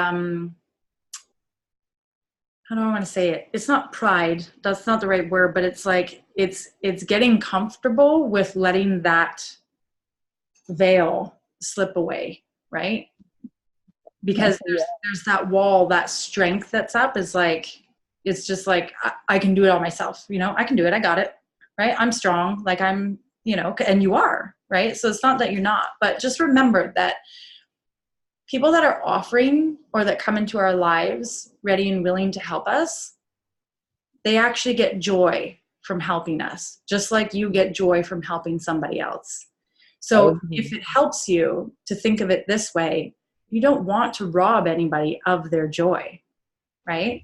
how do I want to say it? It's not pride. That's not the right word, but it's like it's getting comfortable with letting that veil slip away, right? Because there's that wall, that strength that's up is like, it's just like, I can do it all myself. You know, I can do it. I got it. Right. I'm strong. Like I'm, you know, and you are, right? So it's not that you're not, but just remember that people that are offering or that come into our lives ready and willing to help us, they actually get joy from helping us, just like you get joy from helping somebody else. So if it helps you to think of it this way, you don't want to rob anybody of their joy, right?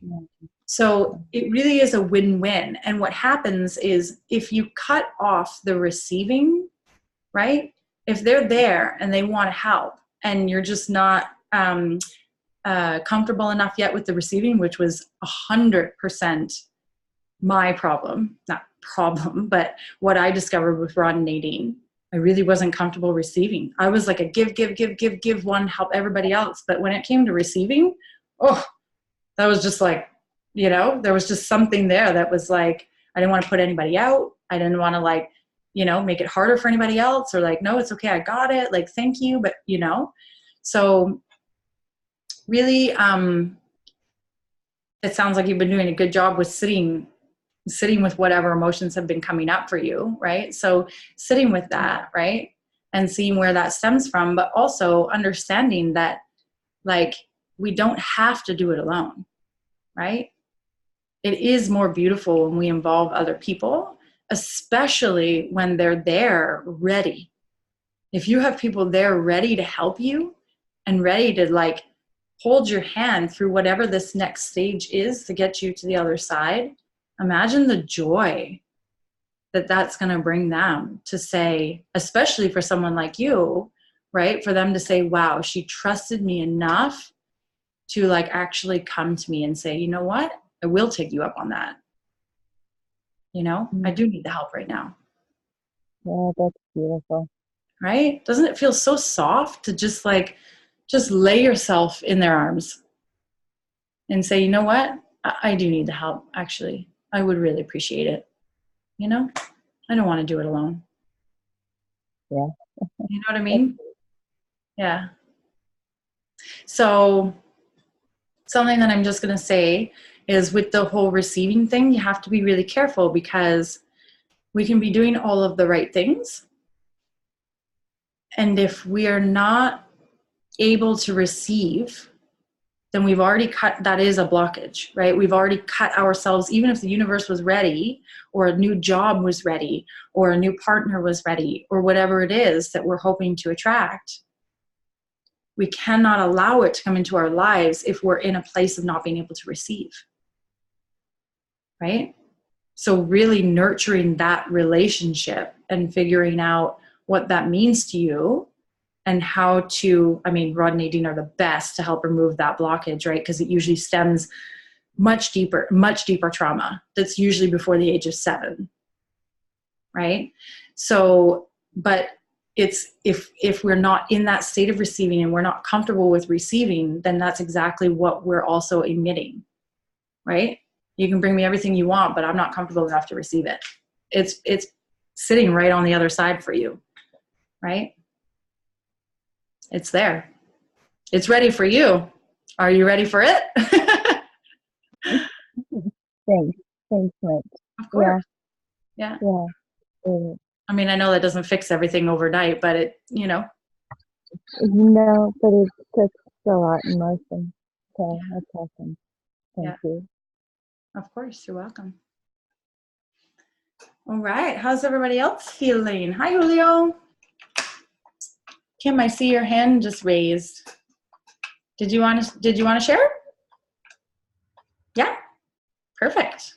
So it really is a win-win. And what happens is if you cut off the receiving, right? If they're there and they want to help and you're just not comfortable enough yet with the receiving, which was 100% my problem, not problem, but what I discovered with Rod and Nadine. I really wasn't comfortable receiving. I was like a give one, help everybody else. But when it came to receiving, oh, that was just like, you know, there was just something there that was like, I didn't want to put anybody out. I didn't want to like, you know, make it harder for anybody else or like, no, it's okay. I got it. Like, thank you. But you know, so really, it sounds like you've been doing a good job with sitting with whatever emotions have been coming up for you, right? So sitting with that, right? And seeing where that stems from, but also understanding that like we don't have to do it alone, right? It is more beautiful when we involve other people, especially when they're there ready. If you have people there ready to help you and ready to like hold your hand through whatever this next stage is to get you to the other side, imagine the joy that that's going to bring them to say, especially for someone like you, right? For them to say, wow, she trusted me enough to like actually come to me and say, you know what? I will take you up on that. You know, I do need the help right now. Yeah, that's beautiful. Right? Doesn't it feel so soft to just like, just lay yourself in their arms and say, you know what? I do need the help. Actually, I would really appreciate it. You know, I don't want to do it alone. Yeah. You know what I mean? Yeah. So something that I'm just going to say is with the whole receiving thing, you have to be really careful because we can be doing all of the right things. And if we are not able to receive, then we've already cut, that is a blockage, right? We've already cut ourselves, even if the universe was ready or a new job was ready or a new partner was ready or whatever it is that we're hoping to attract. We cannot allow it to come into our lives if we're in a place of not being able to receive, right? So really nurturing that relationship and figuring out what that means to you and how to, I mean, Rod and Nadine are the best to help remove that blockage, right? Because it usually stems much deeper trauma that's usually before the age of 7, right? So, but it's, if we're not in that state of receiving and we're not comfortable with receiving, then that's exactly what we're also emitting, right? You can bring me everything you want, but I'm not comfortable enough to receive it. It's sitting right on the other side for you, right? It's there. It's ready for you. Are you ready for it? Thanks, Mitch. Of course. Yeah. Yeah. I mean, I know that doesn't fix everything overnight, but it, No, but it takes a lot in motion. So that's awesome. Thank Yeah. you. Of course, you're welcome. All right, how's everybody else feeling? Hi, Julio. Kim, I see your hand just raised. Did you want to share? Yeah, perfect.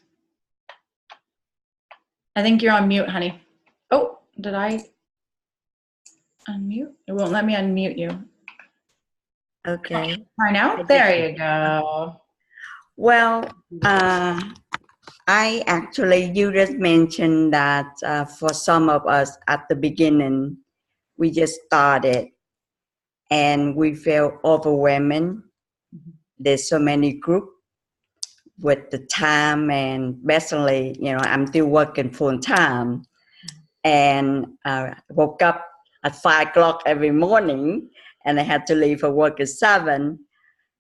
I think you're on mute, honey. Oh, did I unmute? It won't let me unmute you. Okay. Try now. There you go. Well, you just mentioned that for some of us at the beginning, we just started and we feel overwhelming. There's so many groups with the time, and basically, I'm still working full time, and woke up at 5 o'clock every morning, and I had to leave for work at 7.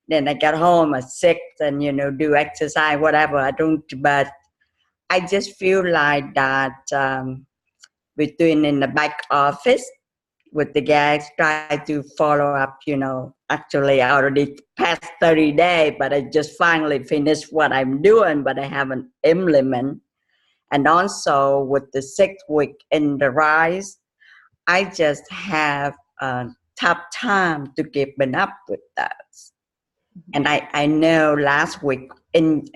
Then I got home at 6 and, do exercise, whatever. But I just feel like that between in the back office with the guys, try to follow up, actually I already passed 30 days, but I just finally finished what I'm doing, but I haven't implemented. And also with the 6th week in the rise, I just have a tough time to keeping up with that. And I know last week in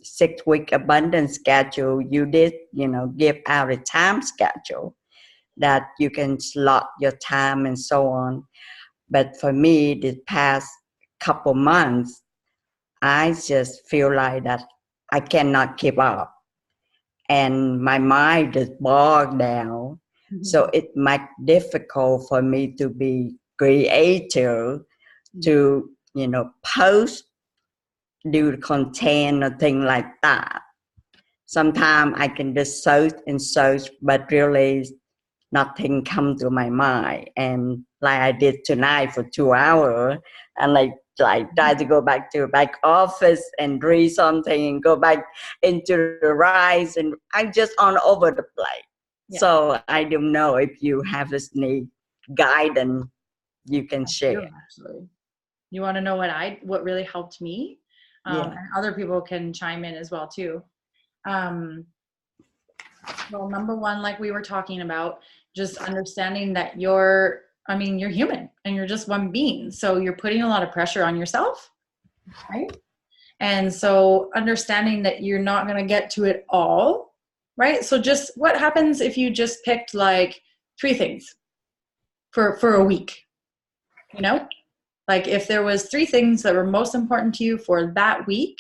6 week abundance schedule, you did, give out a time schedule that you can slot your time and so on. But for me, the past couple months, I just feel like that I cannot keep up. And my mind is bogged down. Mm-hmm. So it might be difficult for me to be creative, to, post, do content or things like that. Sometimes I can just search, but really nothing comes to my mind. And like I did tonight for 2 hours, and like try to go back to back office and read something and go back into the rise, and I'm just all over the place. Yeah. So I don't know if you have this need guidance you can share. Actually, you want to know what really helped me? And other people can chime in as well too. Well, number one, like we were talking about, just understanding that you're human and you're just one being. So you're putting a lot of pressure on yourself, right? And so understanding that you're not going to get to it all, right? So just what happens if you just picked like 3 things for a week, Like if there was 3 things that were most important to you for that week,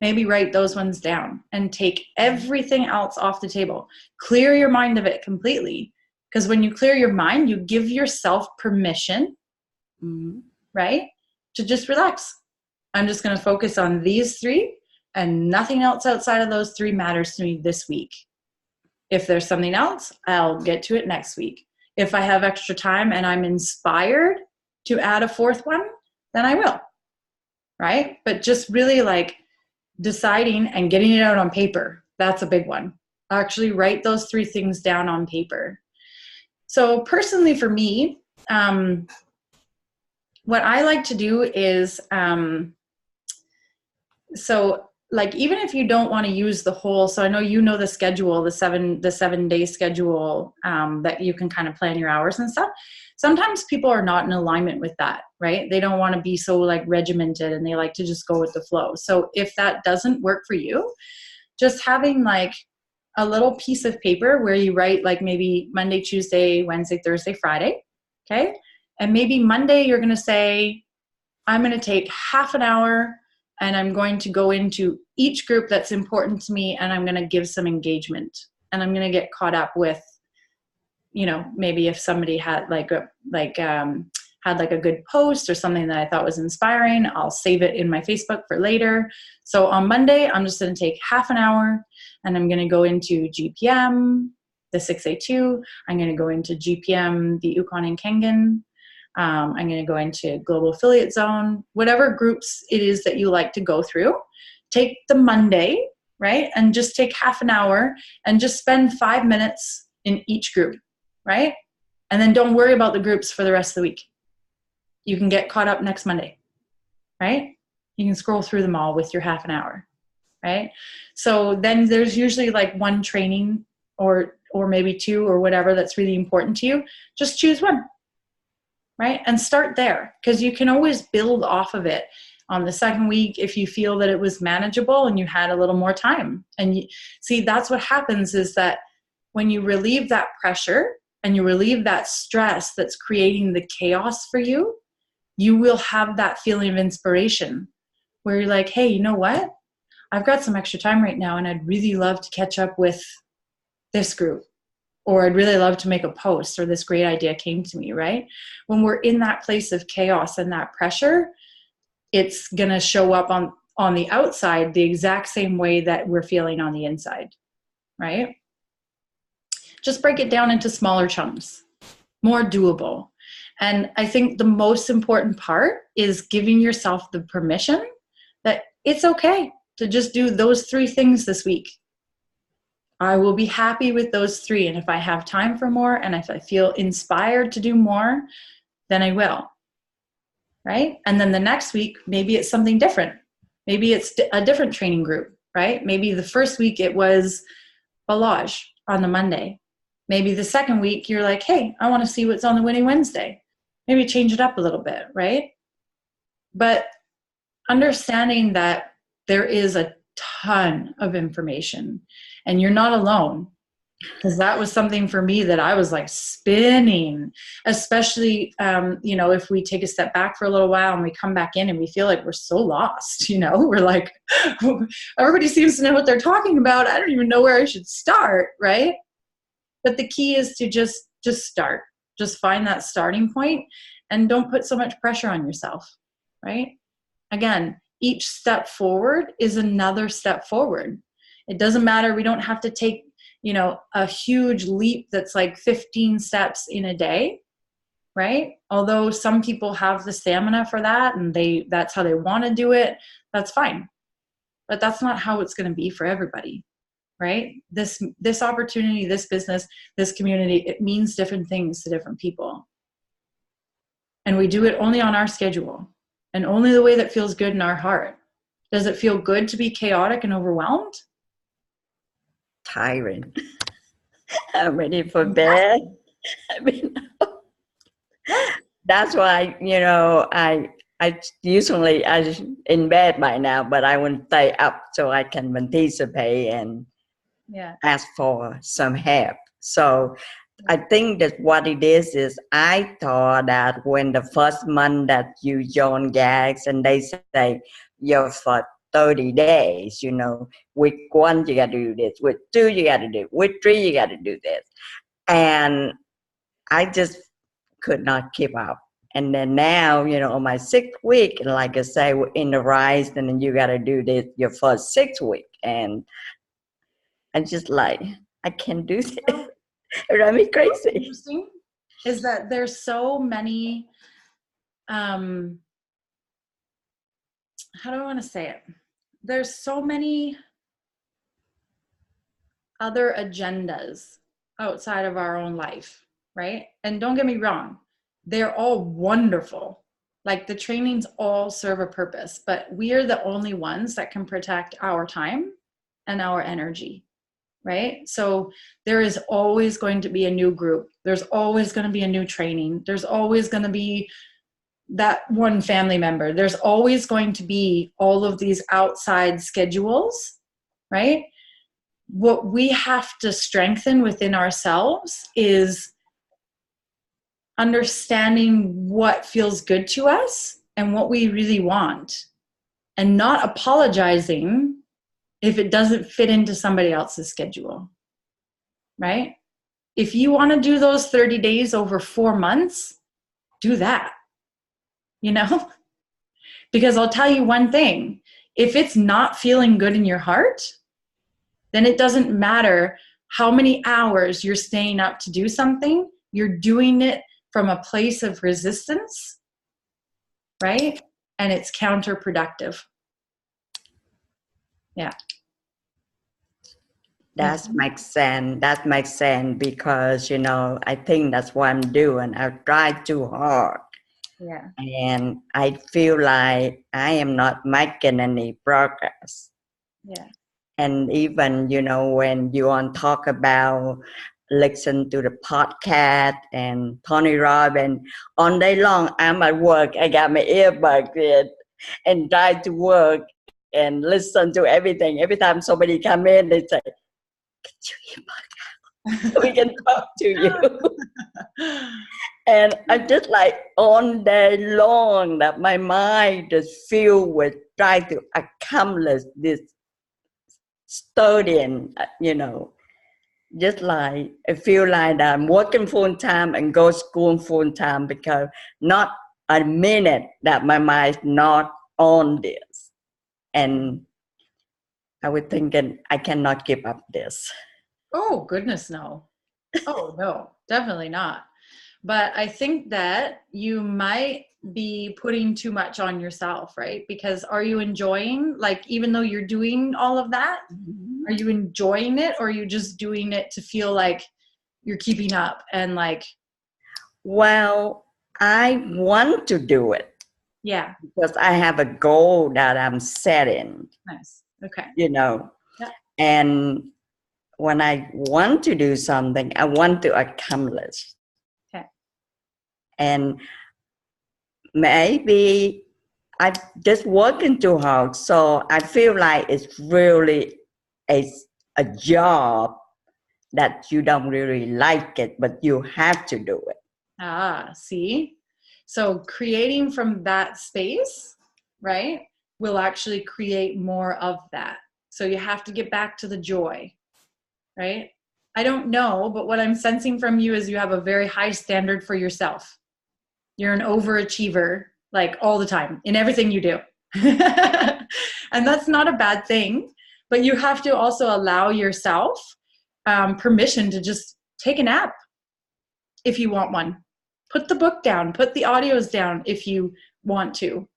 maybe write those ones down and take everything else off the table. Clear your mind of it completely. Because when you clear your mind, you give yourself permission, right? To just relax. I'm just going to focus on these 3 and nothing else outside of those 3 matters to me this week. If there's something else, I'll get to it next week. If I have extra time and I'm inspired to add a 4th one, then I will, right? But just really like deciding and getting it out on paper. That's a big one. Actually write those 3 things down on paper. So personally for me, what I like to do is, so like even if you don't want to use the whole, so I know the schedule, the 7-day schedule that you can kind of plan your hours and stuff. Sometimes people are not in alignment with that, right? They don't want to be so like regimented and they like to just go with the flow. So if that doesn't work for you, just having like a little piece of paper where you write like maybe Monday, Tuesday, Wednesday, Thursday, Friday, okay? And maybe Monday you're going to say, I'm going to take half an hour and I'm going to go into each group that's important to me and I'm going to give some engagement. And I'm going to get caught up with, maybe if somebody had had like a good post or something that I thought was inspiring, I'll save it in my Facebook for later. So on Monday, I'm just going to take half an hour and I'm going to go into GPM, the 6A2. I'm going to go into GPM, the Yukon and Kangen. I'm going to go into Global Affiliate Zone, whatever groups it is that you like to go through. Take the Monday, right? And just take half an hour and just spend 5 minutes in each group, right? And then don't worry about the groups for the rest of the week. You can get caught up next Monday, right? You can scroll through them all with your half an hour, right? So then there's usually like one training or maybe two or whatever that's really important to you. Just choose one, right? And start there, because you can always build off of it on the second week if you feel that it was manageable and you had a little more time. And see, that's what happens, is that when you relieve that pressure and you relieve that stress that's creating the chaos for you, you will have that feeling of inspiration where you're like, hey, you know what? I've got some extra time right now and I'd really love to catch up with this group, or I'd really love to make a post, or this great idea came to me, right? When we're in that place of chaos and that pressure, it's going to show up on the outside the exact same way that we're feeling on the inside, right? Just break it down into smaller chunks, more doable. And I think the most important part is giving yourself the permission that it's okay to just do those 3 things this week. I will be happy with those 3. And if I have time for more, and if I feel inspired to do more, then I will. Right? And then the next week, maybe it's something different. Maybe it's a different training group, right? Maybe the first week it was Ballage on the Monday. Maybe the second week you're like, hey, I want to see what's on the Winning Wednesday. Maybe change it up a little bit, right? But understanding that there is a ton of information and you're not alone, because that was something for me that I was like spinning, especially, if we take a step back for a little while and we come back in and we feel like we're so lost, we're like, everybody seems to know what they're talking about. I don't even know where I should start, right? But the key is to just start, just find that starting point and don't put so much pressure on yourself, right? Again, each step forward is another step forward. It doesn't matter. We don't have to take a huge leap that's like 15 steps in a day, right? Although some people have the stamina for that and that's how they want to do it, that's fine. But that's not how it's going to be for everybody, right? This opportunity, this business, this community, it means different things to different people. And we do it only on our schedule and only the way that feels good in our heart. Does it feel good to be chaotic and overwhelmed? Tiring. I'm ready for bed. That's why, I usually in bed by now, but I will stay up so I can participate and ask for some help. So I think that what it is I thought that when the first month that you join GAGS and they say you're for 30 days, week 1 you got to do this, week 2 you got to do, week 3 you got to do this. And I just could not keep up. And then now, on my 6th week, like I say, we're in the rise, and then you got to do this your first 6th week. And I'm just like, I can't do this. It drives me crazy. What's interesting is that there's so many, how do I want to say it? There's so many other agendas outside of our own life, right? And don't get me wrong, they're all wonderful. Like the trainings all serve a purpose, but we are the only ones that can protect our time and our energy, right? So there is always going to be a new group. There's always going to be a new training. There's always going to be that one family member. There's always going to be all of these outside schedules, right? What we have to strengthen within ourselves is understanding what feels good to us and what we really want, and not apologizing if it doesn't fit into somebody else's schedule, right? If you want to do those 30 days over 4 months, do that, because I'll tell you one thing, if it's not feeling good in your heart, then it doesn't matter how many hours you're staying up to do something, you're doing it from a place of resistance, right? And it's counterproductive. Yeah. That makes sense. That makes sense because, I think that's what I'm doing. I try too hard. Yeah. And I feel like I am not making any progress. Yeah. And even, when you want to talk about listen to the podcast and Tony Robbins, all day long, I'm at work. I got my earbuds in and try to work and listen to everything. Every time somebody come in, they say, "Get your earbud out. We can talk to you." And I just like all day long that my mind is filled with trying to accomplish this studying, just like I feel like I'm working full time and go school full time because not a minute that my mind's not on this. And I was thinking I cannot give up this. Oh, goodness, no. Oh, no, definitely not. But I think that you might be putting too much on yourself, right? Because are you enjoying, like, even though you're doing all of that, are you enjoying it, or are you just doing it to feel like you're keeping up and like? Well, I want to do it. Yeah. Because I have a goal that I'm setting. Nice. Okay. Yeah. And when I want to do something, I want to accomplish. Okay. And maybe I'm just working too hard, so I feel like it's really a job that you don't really like it, but you have to do it. Ah, see? So creating from that space, right, will actually create more of that. So you have to get back to the joy, right? I don't know, but what I'm sensing from you is you have a very high standard for yourself. You're an overachiever, like all the time in everything you do. And that's not a bad thing, but you have to also allow yourself permission to just take a nap if you want one. Put the book down, put the audios down if you want to,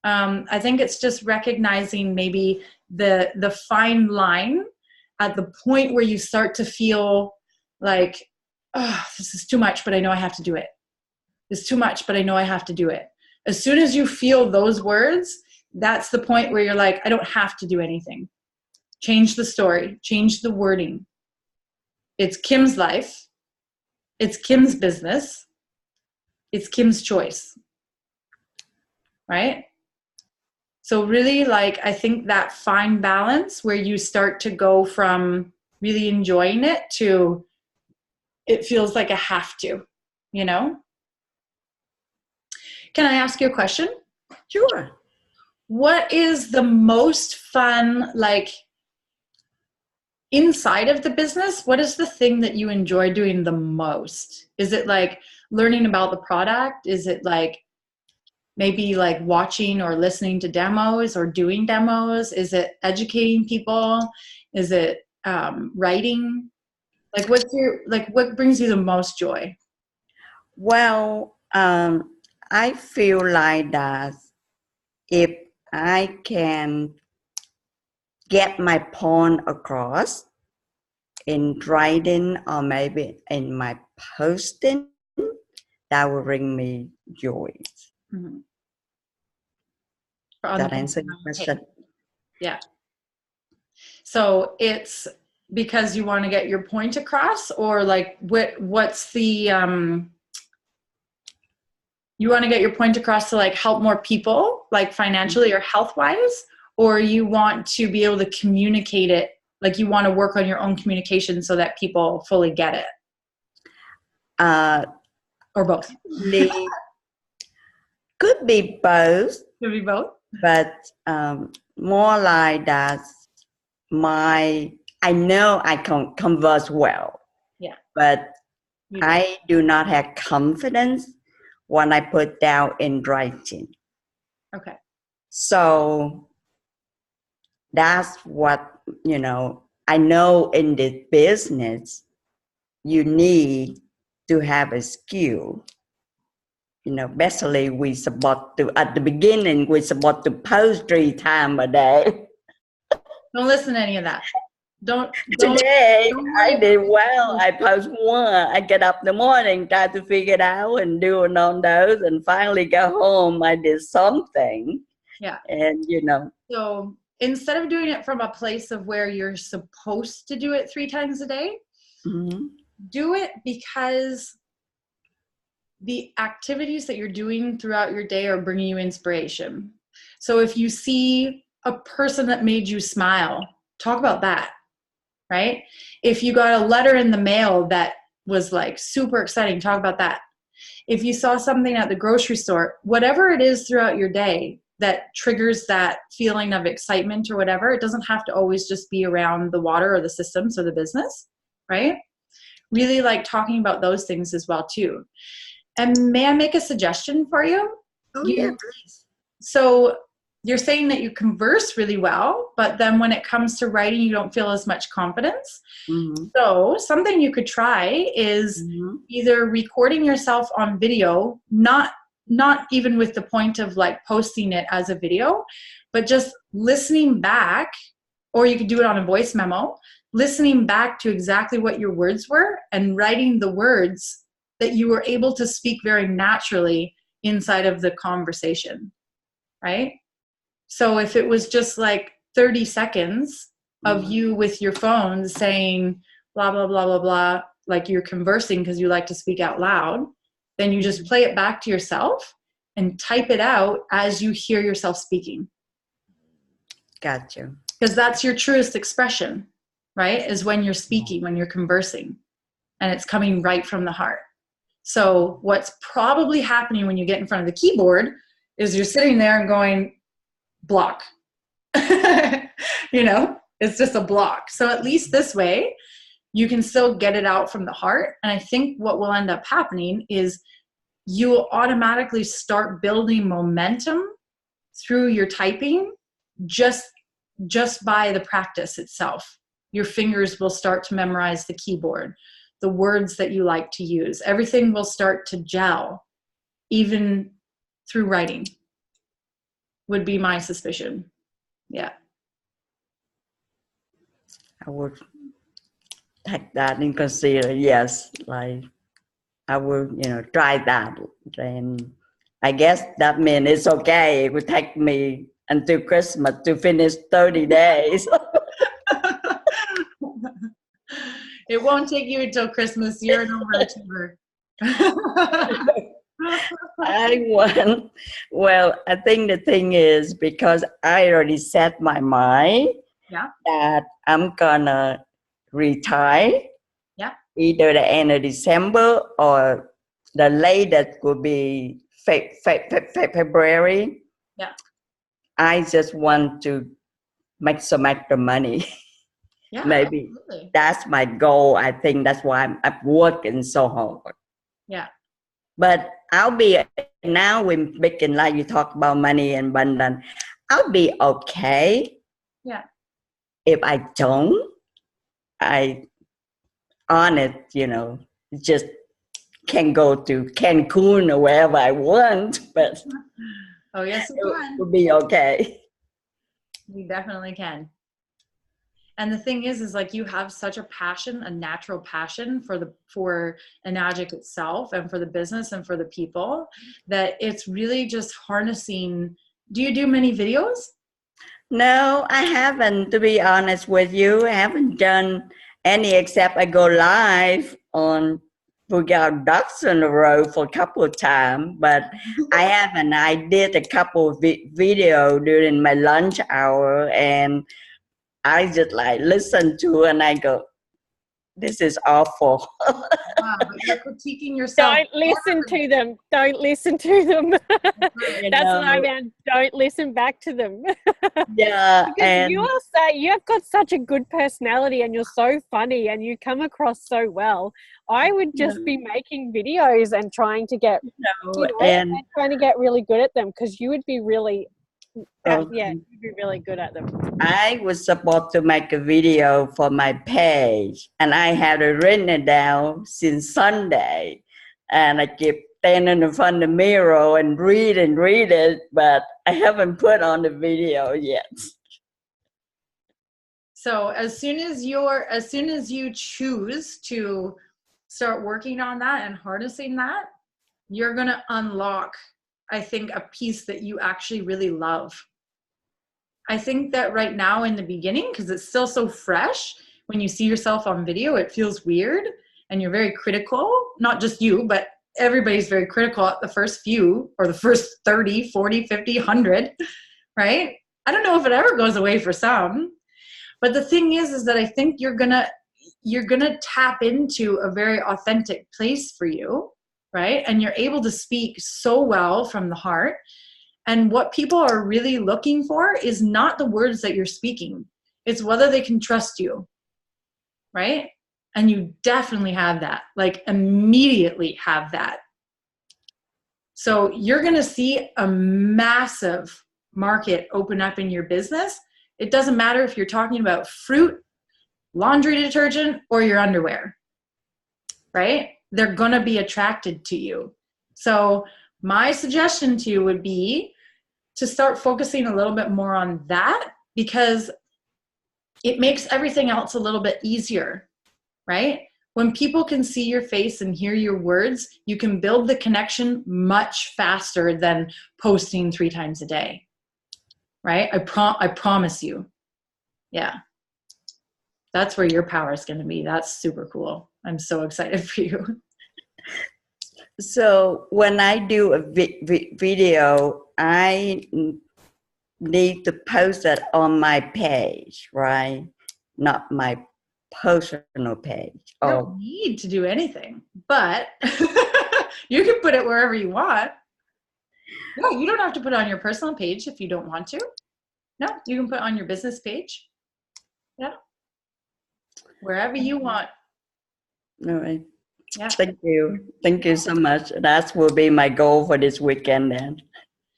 I think it's just recognizing maybe the fine line at the point where you start to feel like, oh, this is too much, but I know I have to do it. It's too much, but I know I have to do it. As soon as you feel those words, that's the point where you're like, I don't have to do anything. Change the story, change the wording. It's Kim's life. It's Kim's business. It's Kim's choice. Right? So really, like, I think that fine balance where you start to go from really enjoying it to it feels like a have to, Can I ask you a question? Sure. What is the most fun, like, inside of the business? What is the thing that you enjoy doing the most? Is it like learning about the product? Is it like maybe like watching or listening to demos or doing demos? Is it educating people? Is it writing? Like, what brings you the most joy? Well, I feel like that if I can get my point across in writing or maybe in my posting, that will bring me joy. Mm-hmm. That answer your question? Yeah. So it's because you want to get your point across, or like what's the you want to get your point across to like help more people, like financially or health wise, or you want to be able to communicate it, like you want to work on your own communication so that people fully get it? Or both? Could be both. Could be both. But more like that, I know I can converse well. Yeah. But I do not have confidence when I put down in writing. Okay. So that's what, I know in this business, you need to have a skill. Basically at the beginning, we're supposed to post 3 times a day. Don't listen to any of that. don't Today, don't I worry did about well. it. I post one. I get up in the morning, try to figure it out and doing on those, and finally go home. I did something, Yeah. and you know. So instead of doing it from a place of where you're supposed to do it 3 times a day, Mhm. do it because the activities that you're doing throughout your day are bringing you inspiration. So if you see a person that made you smile, talk about that, right? If you got a letter in the mail that was like super exciting, talk about that. If you saw something at the grocery store, whatever it is throughout your day that triggers that feeling of excitement or whatever, it doesn't have to always just be around the water or the systems or the business, right? Really like talking about those things as well too. And may I make a suggestion for you? Oh yeah, please. So you're saying that you converse really well, but then when it comes to writing, you don't feel as much confidence. Mm-hmm. So something you could try is Mm-hmm. either recording yourself on video, not even with the point of like posting it as a video, but just listening back, or you could do it on a voice memo, listening back to exactly what your words were and writing the words that you were able to speak very naturally inside of the conversation, right? So if it was just like 30 seconds of you with your phone saying blah, blah, blah, blah, blah, like you're conversing because you like to speak out loud, then you just play it back to yourself and type it out as you hear yourself speaking. Gotcha. Because that's your truest expression, right? Is when you're speaking, when you're conversing, and it's coming right from the heart. So what's probably happening when you get in front of the keyboard is you're sitting there and going, block. You know, it's just a block. So at least this way, you can still get it out from the heart. And I think what will end up happening is you will automatically start building momentum through your typing just by the practice itself. Your fingers will start to memorize the keyboard, the words that you like to use. Everything will start to gel, even through writing, would be my suspicion. Yeah. I would take that in consider. Yes, like I will, try that. And I guess that means it's okay. It would take me until Christmas to finish 30 days. It won't take you until Christmas. You're an overachiever. I think the thing is because I already set my mind that I'm gonna retire. Yeah. Either the end of December or the latest would be February. Yeah. I just want to make some extra money. Yeah, maybe absolutely. That's my goal. I think that's why I'm working so hard. Yeah. But I'll be now when speaking like you talk about money and abundance, I'll be okay. Yeah. If I don't, I honest, just can go to Cancun or wherever I want, but oh yes, you can. It will be okay. You definitely can. And the thing is like you have such a passion, a natural passion for Enagic itself and for the business and for the people that it's really just harnessing. Do you do many videos? No, I haven't, to be honest with you. I haven't done any except I go live on We Got Ducks in a Row for a couple of times, but I haven't. I did a couple of videos during my lunch hour and I just like listen to it and I go, this is awful. Wow, but you're critiquing yourself. Don't listen to them. Don't listen to them. That's what I meant. Don't listen back to them. Yeah. Because and you have got such a good personality and you're so funny and you come across so well. I would just be making videos and trying to get and trying to get really good at them because you would be really you'd be really good at them. I was supposed to make a video for my page and I had it written down since Sunday and I keep standing in front of the mirror and read it, but I haven't put on the video yet. So as soon as you choose to start working on that and harnessing that, you're going to unlock, I think, a piece that you actually really love. I think that right now in the beginning, because it's still so fresh, when you see yourself on video, it feels weird and you're very critical, not just you, but everybody's very critical at the first few or the first 30, 40, 50, 100, right? I don't know if it ever goes away for some. But the thing is that I think you're gonna tap into a very authentic place for you, right? And you're able to speak so well from the heart. And what people are really looking for is not the words that you're speaking. It's whether they can trust you, right? And you definitely have that, like immediately have that. So you're gonna see a massive market open up in your business. It doesn't matter if you're talking about fruit, laundry detergent, or your underwear, right? They're going to be attracted to you. So my suggestion to you would be to start focusing a little bit more on that, because it makes everything else a little bit easier, right? When people can see your face and hear your words, you can build the connection much faster than posting 3 times a day. Right? I promise you. Yeah. That's where your power is going to be. That's super cool. I'm so excited for you. So when I do a video, I need to post it on my page, right? Not my personal page. You don't need to do anything, but you can put it wherever you want. No, you don't have to put it on your personal page if you don't want to. No, you can put it on your business page. Yeah. Wherever you want. All right. Yeah. Thank you. Thank you so much. That will be my goal for this weekend then.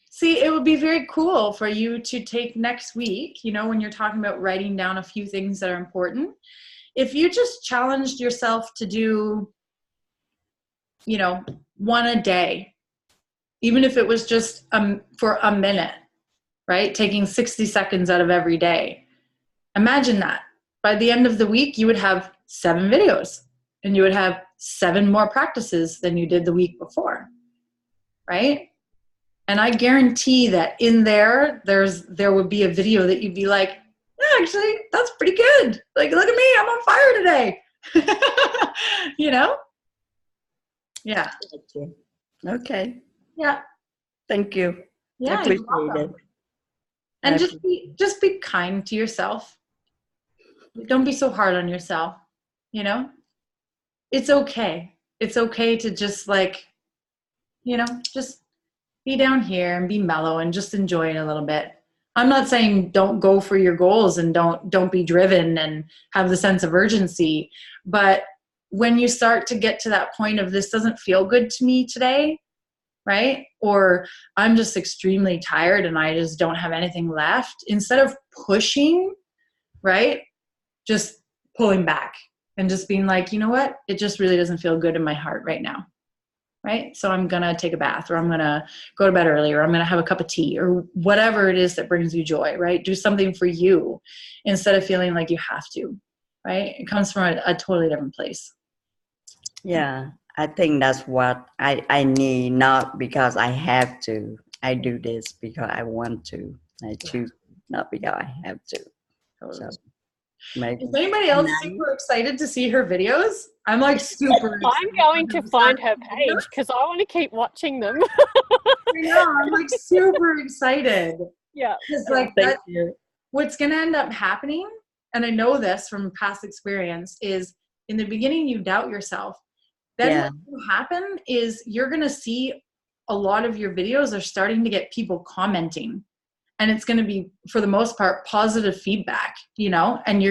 See, it would be very cool for you to take next week, you know, when you're talking about writing down a few things that are important. If you just challenged yourself to do, you know, 1 a day, even if it was just for a minute, right? Taking 60 seconds out of every day. Imagine that. By the end of the week, you would have 7 videos and you would have 7 more practices than you did the week before, right? And I guarantee that in there would be a video that you'd be like, yeah, actually, that's pretty good. Like, look at me, I'm on fire today. You know? Yeah. Okay. Yeah. Thank you. Yeah. I appreciate it. And just be kind to yourself. Don't be so hard on yourself, you know? It's okay. It's okay to just like, you know, just be down here and be mellow and just enjoy it a little bit. I'm not saying don't go for your goals and don't be driven and have the sense of urgency, but when you start to get to that point of this doesn't feel good to me today, right? Or I'm just extremely tired and I just don't have anything left, instead of pushing, right? Just pulling back and just being like, you know what? It just really doesn't feel good in my heart right now. Right? So I'm going to take a bath, or I'm going to go to bed early, or I'm going to have a cup of tea, or whatever it is that brings you joy, right? Do something for you instead of feeling like you have to, right? It comes from a totally different place. Yeah, I think that's what I need, not because I have to. I do this because I want to. I choose, not because I have to. Totally. So, maybe. Is anybody else super excited to see her videos? I'm like super excited. I'm going to find her page because I want to keep watching them. I know, I'm like super excited. Yeah. Because like what's going to end up happening, and I know this from past experience, is in the beginning you doubt yourself. Then what will happen is you're going to see a lot of your videos are starting to get people commenting. And it's going to be, for the most part, positive feedback, you know, and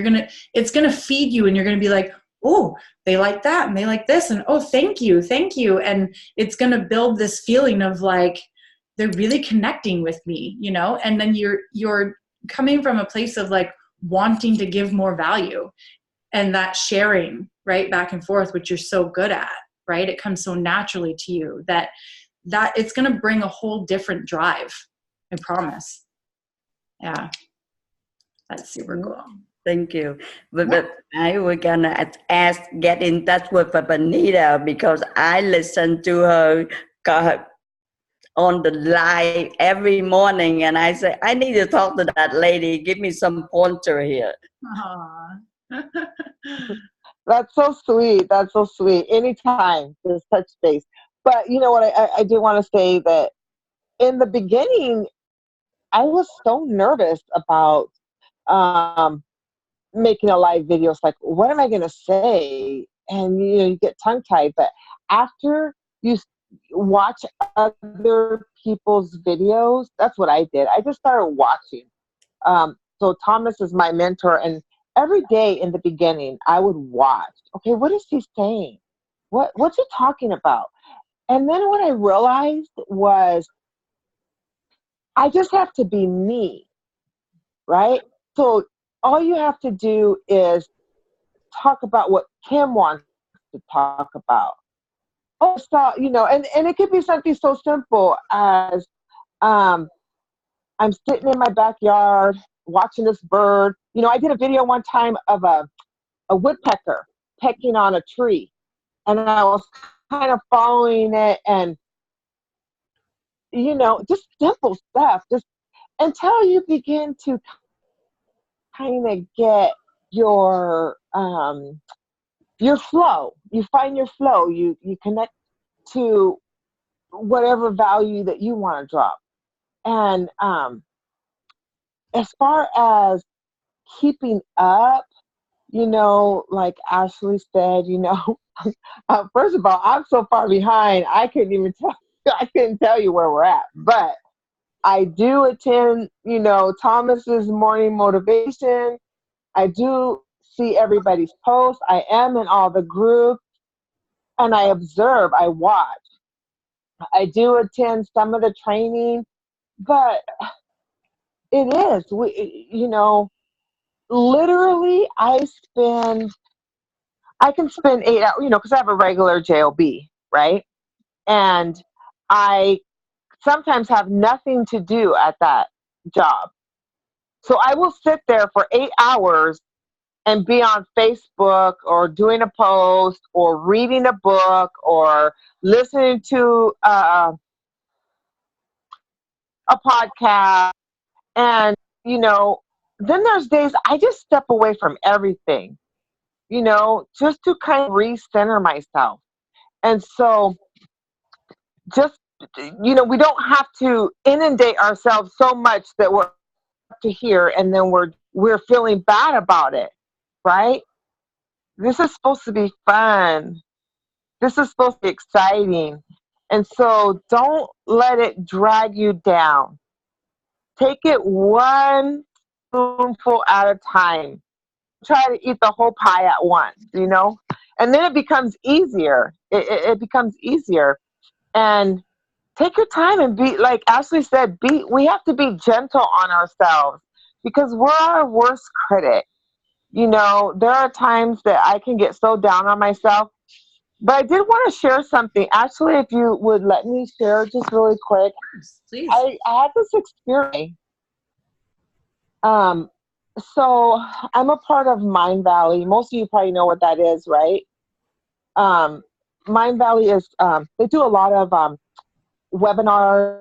it's going to feed you, and you're going to be like, oh, they like that and they like this, and oh, thank you. And it's going to build this feeling of like, they're really connecting with me, you know, and then you're coming from a place of like wanting to give more value, and that sharing, right, back and forth, which you're so good at, right? It comes so naturally to you that it's going to bring a whole different drive. I promise. Yeah, that's super cool. Thank you. But I was gonna ask, get in touch with Benita because I listen to her on the live every morning, and I say I need to talk to that lady. Give me some pointer here. Aw. That's so sweet. That's so sweet. Anytime, just touch base. But you know what? I do want to say that in the beginning, I was so nervous about um, making a live video. It's like, what am I going to say? And you get tongue tied. But after you watch other people's videos, that's what I did. I just started watching. So Thomas is my mentor, and every day in the beginning, I would watch. Okay, what is he saying? What's he talking about? And then what I realized was I just have to be me, right? So all you have to do is talk about what Kim wants to talk about. Oh, so, and it could be something so simple as um, I'm sitting in my backyard watching this bird. I did a video one time of a woodpecker pecking on a tree, and I was kind of following it, and just simple stuff, just until you begin to kind of get your flow. You find your flow. You connect to whatever value that you want to drop. And as far as keeping up, like Ashley said, first of all, I'm so far behind, I couldn't tell you where we're at. But I do attend, Thomas's morning motivation. I do see everybody's posts. I am in all the groups, and I observe, I watch. I do attend some of the training, but it is, literally I can spend 8 hours, because I have a regular job, right? And I sometimes have nothing to do at that job. So I will sit there for 8 hours and be on Facebook or doing a post or reading a book or listening to a podcast. And, then there's days I just step away from everything, just to kind of recenter myself. And so just, we don't have to inundate ourselves so much that we're up to here and then we're feeling bad about it, right? This is supposed to be fun. This is supposed to be exciting. And so don't let it drag you down. Take it one spoonful at a time. Try to eat the whole pie at once, and then it becomes easier. It becomes easier. And take your time and be, like Ashley said, we have to be gentle on ourselves because we're our worst critic. There are times that I can get so down on myself. But I did want to share something. Actually, if you would let me share just really quick. Please. I had this experience. So I'm a part of Mind Valley. Most of you probably know what that is, right? Mind Valley is, they do a lot of webinars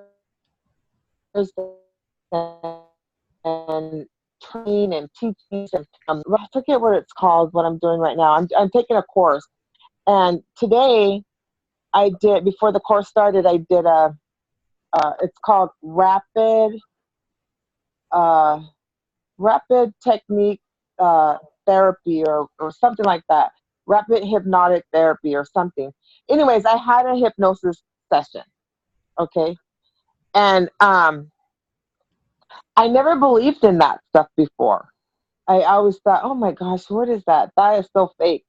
and training and teaching. And I forget what it's called, what I'm doing right now. I'm taking a course. And today I did, before the course started, I did it's called Rapid Technique Therapy or something like that. Rapid Hypnotic Therapy or something. Anyways, I had a hypnosis session. Okay. And I never believed in that stuff before. I always thought, oh my gosh, what is that? That is so fake,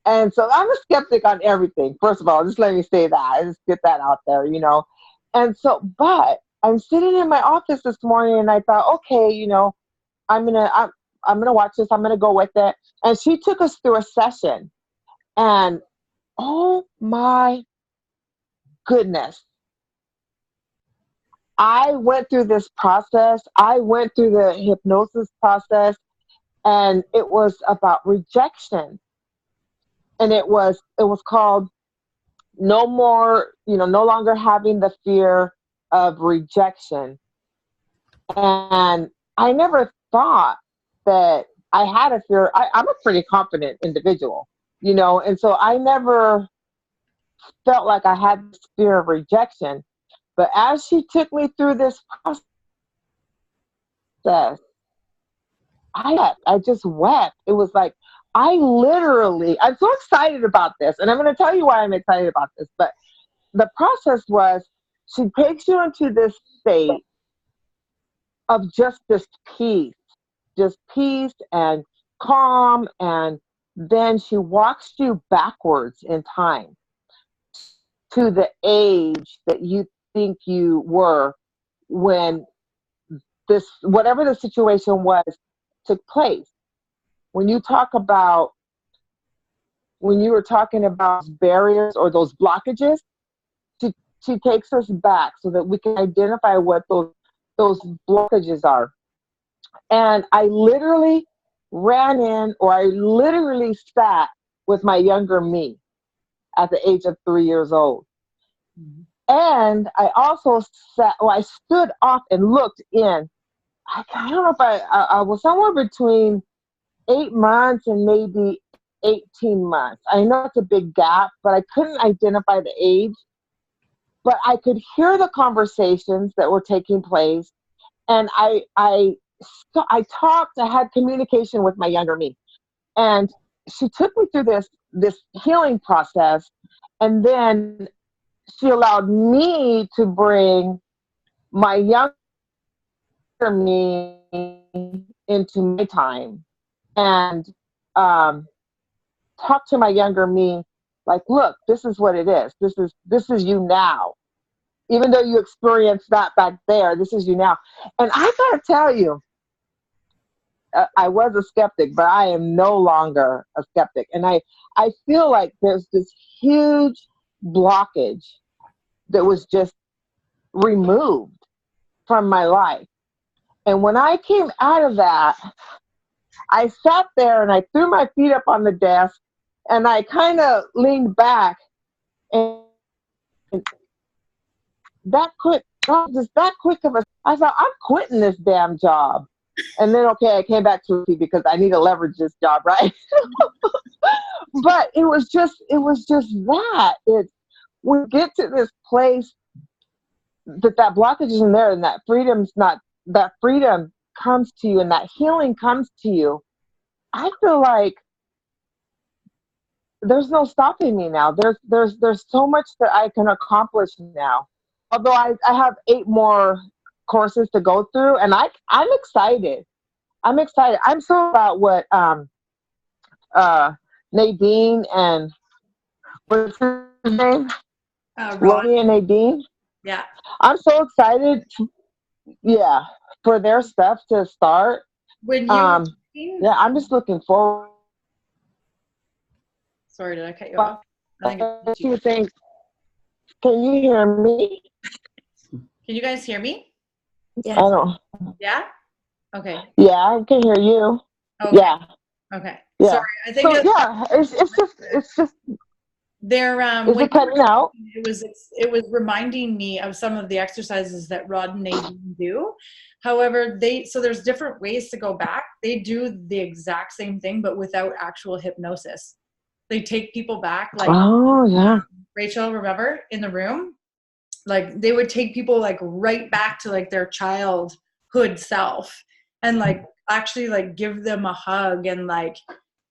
And so I'm a skeptic on everything. First of all, just let me say that. I just get that out there, And so, but I'm sitting in my office this morning and I thought, okay, I'm gonna watch this. I'm gonna go with it. And she took us through a session, and oh my goodness, I went through this process. I went through the hypnosis process, and it was about rejection. And it was called No More, no longer having the fear of rejection. And I never thought that I had a fear. I'm a pretty confident individual, and so I never felt like I had this fear of rejection. But as she took me through this process, I just wept. It was like, I'm so excited about this. And I'm going to tell you why I'm excited about this. But the process was, she takes you into this state of just this peace and calm. And then she walks you backwards in time to the age that you think you were when whatever the situation was, took place. When you were talking about barriers or those blockages, she takes us back so that we can identify what those blockages are. And I literally sat with my younger me at the age of 3 years old. Mm-hmm. And I also I stood off and looked in. I don't know if I was somewhere between 8 months and maybe 18 months. I know it's a big gap, but I couldn't identify the age. But I could hear the conversations that were taking place. And I talked, I had communication with my younger me. And she took me through this healing process. And then she allowed me to bring my younger me into my time and talk to my younger me like, look, this is what it is. This is you now. Even though you experienced that back there, this is you now. And I gotta tell you, I was a skeptic, but I am no longer a skeptic. And I feel like there's this huge blockage that was just removed from my life. And when I came out of that, I sat there and I threw my feet up on the desk and I kind of leaned back, and that quick of a, I thought, I'm quitting this damn job. And then, okay, I came back to it because I need to leverage this job, right? But it was just that. We get to this place that blockage isn't there, and that freedom comes to you, and that healing comes to you. I feel like there's no stopping me now. There's so much that I can accomplish now. Although I have 8 more courses to go through, and I'm excited. I'm so about what Nadine and what's his name? Ronnie and Nadine. Yeah. I'm so excited. For their stuff to start. When you I'm just looking forward. Sorry, did I cut you off? You think? Can you hear me? Can you guys hear me? Yeah. I don't. Yeah. Okay. Yeah, I can hear you. Okay. Yeah. Okay. Yeah. Sorry, I think. It's just. There. Is it cutting out? It was reminding me of some of the exercises that Rod and Nadine do. However, so there's different ways to go back. They do the exact same thing, but without actual hypnosis. They take people back, like, oh yeah, Rachel, remember, in the room, like they would take people like right back to like their childhood self, and like actually like give them a hug, and like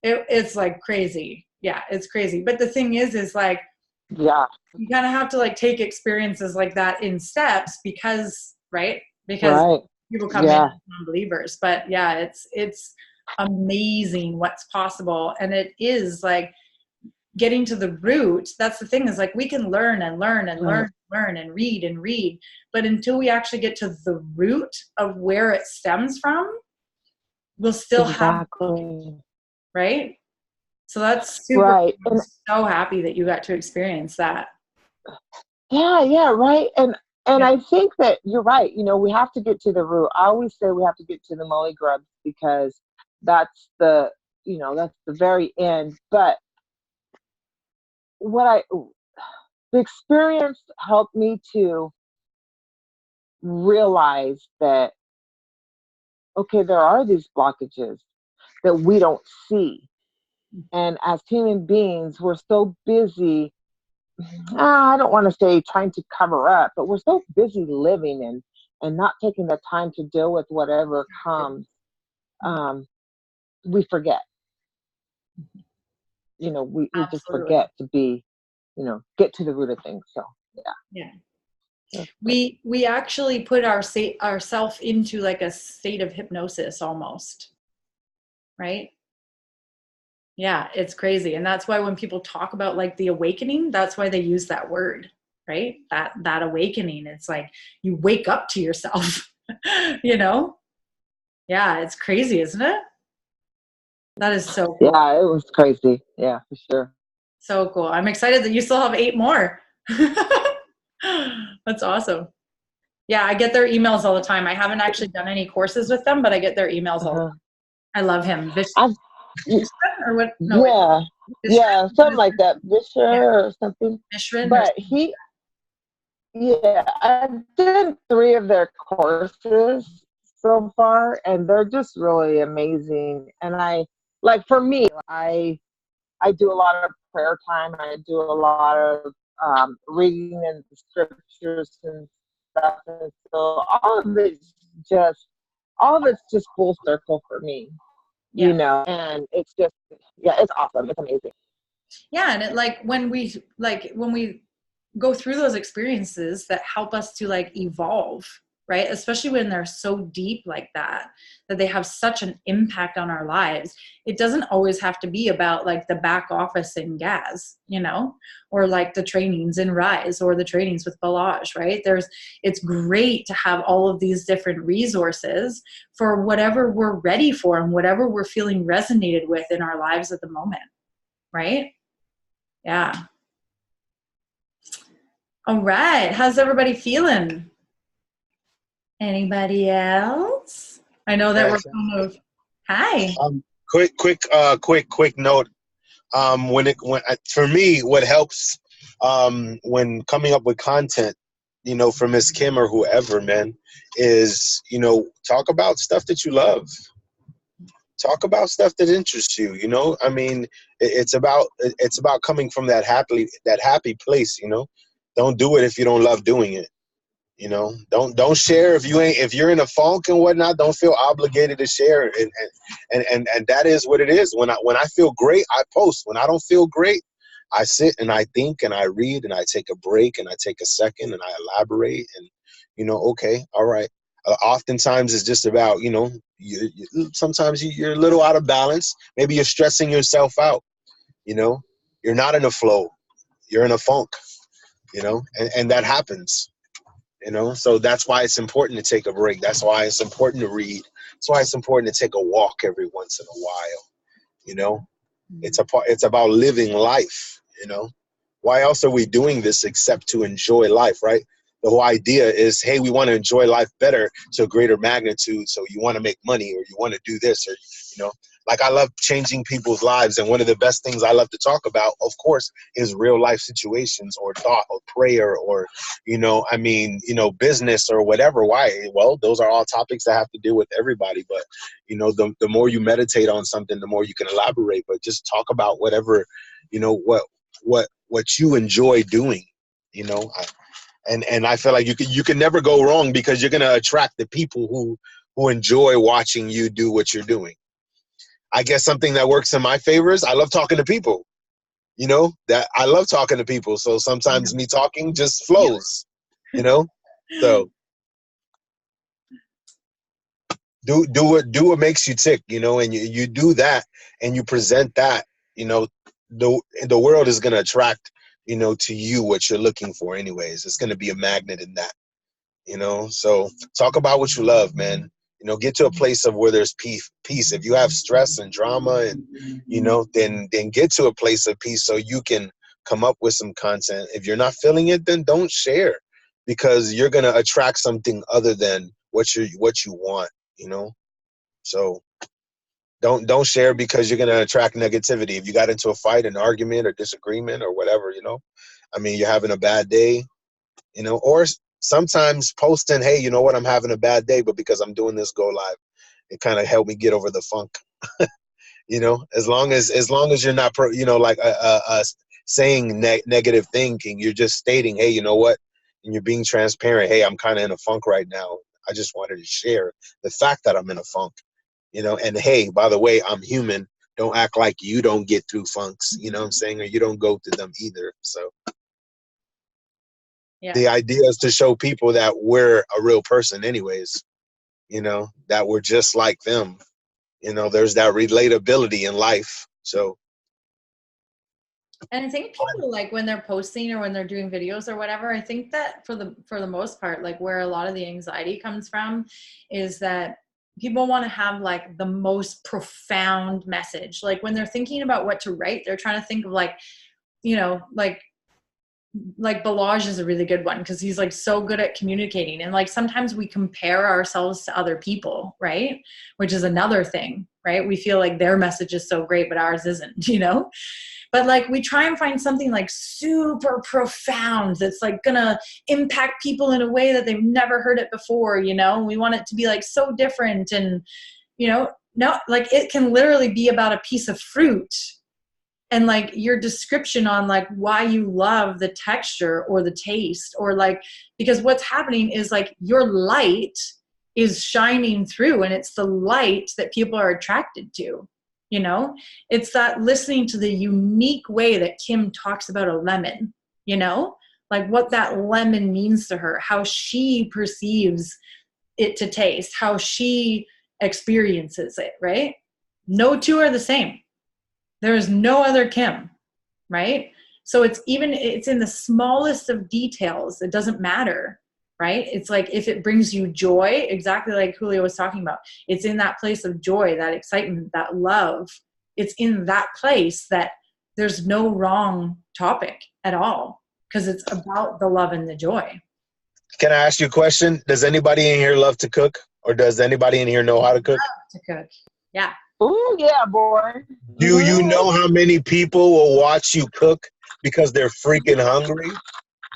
it's like crazy. Yeah, it's crazy. But the thing is like, yeah, you kind of have to like take experiences like that in steps, because right. People come in as non-believers. But yeah, it's amazing what's possible. And it is like getting to the root. That's the thing, is like we can learn and learn and learn and read. But until we actually get to the root of where it stems from, we'll still have, right? So that's super. Right. I'm so happy that you got to experience that. Yeah, right. And I think that you're right. We have to get to the root. I always say we have to get to the molly grubs, because that's the, that's the very end. But the experience helped me to realize that, okay, there are these blockages that we don't see. And as human beings, we're so busy, I don't want to say trying to cover up, but we're so busy living and not taking the time to deal with whatever comes. We forget. We just forget to be, get to the root of things. So, yeah. We actually put ourself into like a state of hypnosis almost, right? Yeah, it's crazy. And that's why when people talk about like the awakening, that's why they use that word, right? That awakening, it's like you wake up to yourself, Yeah, it's crazy, isn't it? That is so cool. Yeah, it was crazy. Yeah, for sure. So cool. I'm excited that you still have 8 more. That's awesome. Yeah, I get their emails all the time. I haven't actually done any courses with them, but I get their emails all the time. I love him. Vishwan or what? No, yeah, something like that. Vishwan or something. Vishwan. But I've done 3 of their courses so far, and they're just really amazing. And for me, I do a lot of prayer time. I do a lot of reading in the scriptures and stuff. And so all of it's just full circle for me, and it's just, it's awesome. It's amazing. Yeah. And it when we go through those experiences that help us to like evolve, right? Especially when they're so deep like that they have such an impact on our lives. It doesn't always have to be about like the back office in GAS, or like the trainings in Rise or the trainings with Balazs, right? It's great to have all of these different resources for whatever we're ready for and whatever we're feeling resonated with in our lives at the moment, right? Yeah. All right. How's everybody feeling? Anybody else? I know that we're kind of. Hi. Quick note. For me, what helps when coming up with content, for Miss Kim or whoever, man, is talk about stuff that you love. Talk about stuff that interests you. I mean, it's about coming from that happy place. Don't do it if you don't love doing it. Don't share if you're in a funk and whatnot. Don't feel obligated to share, and that is what it is. When I feel great, I post. When I don't feel great, I sit and I think and I read and I take a break and I take a second and I elaborate and okay, all right. Oftentimes it's just about sometimes you're a little out of balance. Maybe you're stressing yourself out. You're not in a flow. You're in a funk. And that happens. So that's why it's important to take a break. That's why it's important to read. That's why it's important to take a walk every once in a while. It's about living life. Why else are we doing this except to enjoy life, right? The whole idea is, hey, we want to enjoy life better to a greater magnitude. So you want to make money or you want to do this or, like I love changing people's lives. And one of the best things I love to talk about, of course, is real life situations or thought or prayer or, business or whatever. Why? Well, those are all topics that have to deal with everybody. But, the more you meditate on something, the more you can elaborate. But just talk about whatever, what you enjoy doing, And I feel like you can never go wrong because you're going to attract the people who enjoy watching you do what you're doing. I guess something that works in my favor is I love talking to people. That I love talking to people. So sometimes me talking just flows. So do what makes you tick. And you do that and you present that. The world is going to attract to you what you're looking for anyways. It's going to be a magnet in that, so talk about what you love, man. Get to a place of where there's peace. If you have stress and drama and, then get to a place of peace so you can come up with some content. If you're not feeling it, then don't share because you're going to attract something other than what you want, so Don't share because you're gonna attract negativity. If you got into a fight, an argument, or disagreement, or whatever, I mean, you're having a bad day, or sometimes posting, hey, you know what, I'm having a bad day, but because I'm doing this go live, it kind of helped me get over the funk. As long as you're not saying negative thinking, you're just stating, hey, you know what, and you're being transparent. Hey, I'm kind of in a funk right now. I just wanted to share the fact that I'm in a funk. And hey, by the way, I'm human. Don't act like you don't get through funks, what I'm saying, or you don't go through them either. So the idea is to show people that we're a real person anyways, that we're just like them. There's that relatability in life. So. And I think people, like, when they're posting or when they're doing videos or whatever, I think that for the most part, like, where a lot of the anxiety comes from is that people want to have like the most profound message. Like when they're thinking about what to write, they're trying to think of like Balazs is a really good one because he's like so good at communicating. And like sometimes we compare ourselves to other people, right? Which is another thing, right? We feel like their message is so great, but ours isn't, But like we try and find something like super profound that's like gonna impact people in a way that they've never heard it before, We want it to be like so different and, no, like it can literally be about a piece of fruit and like your description on like why you love the texture or the taste or like, because what's happening is like your light is shining through and it's the light that people are attracted to. It's that listening to the unique way that Kim talks about a lemon, like what that lemon means to her, how she perceives it to taste, how she experiences it, right? No two are the same. There is no other Kim, right? So it's in the smallest of details. It doesn't matter. Right? It's like if it brings you joy, exactly like Julio was talking about, it's in that place of joy, that excitement, that love. It's in that place that there's no wrong topic at all because it's about the love and the joy. Can I ask you a question? Does anybody in here love to cook, or does anybody in here know how to cook? To cook, yeah. Ooh, yeah, boy. Do you know how many people will watch you cook because they're freaking hungry?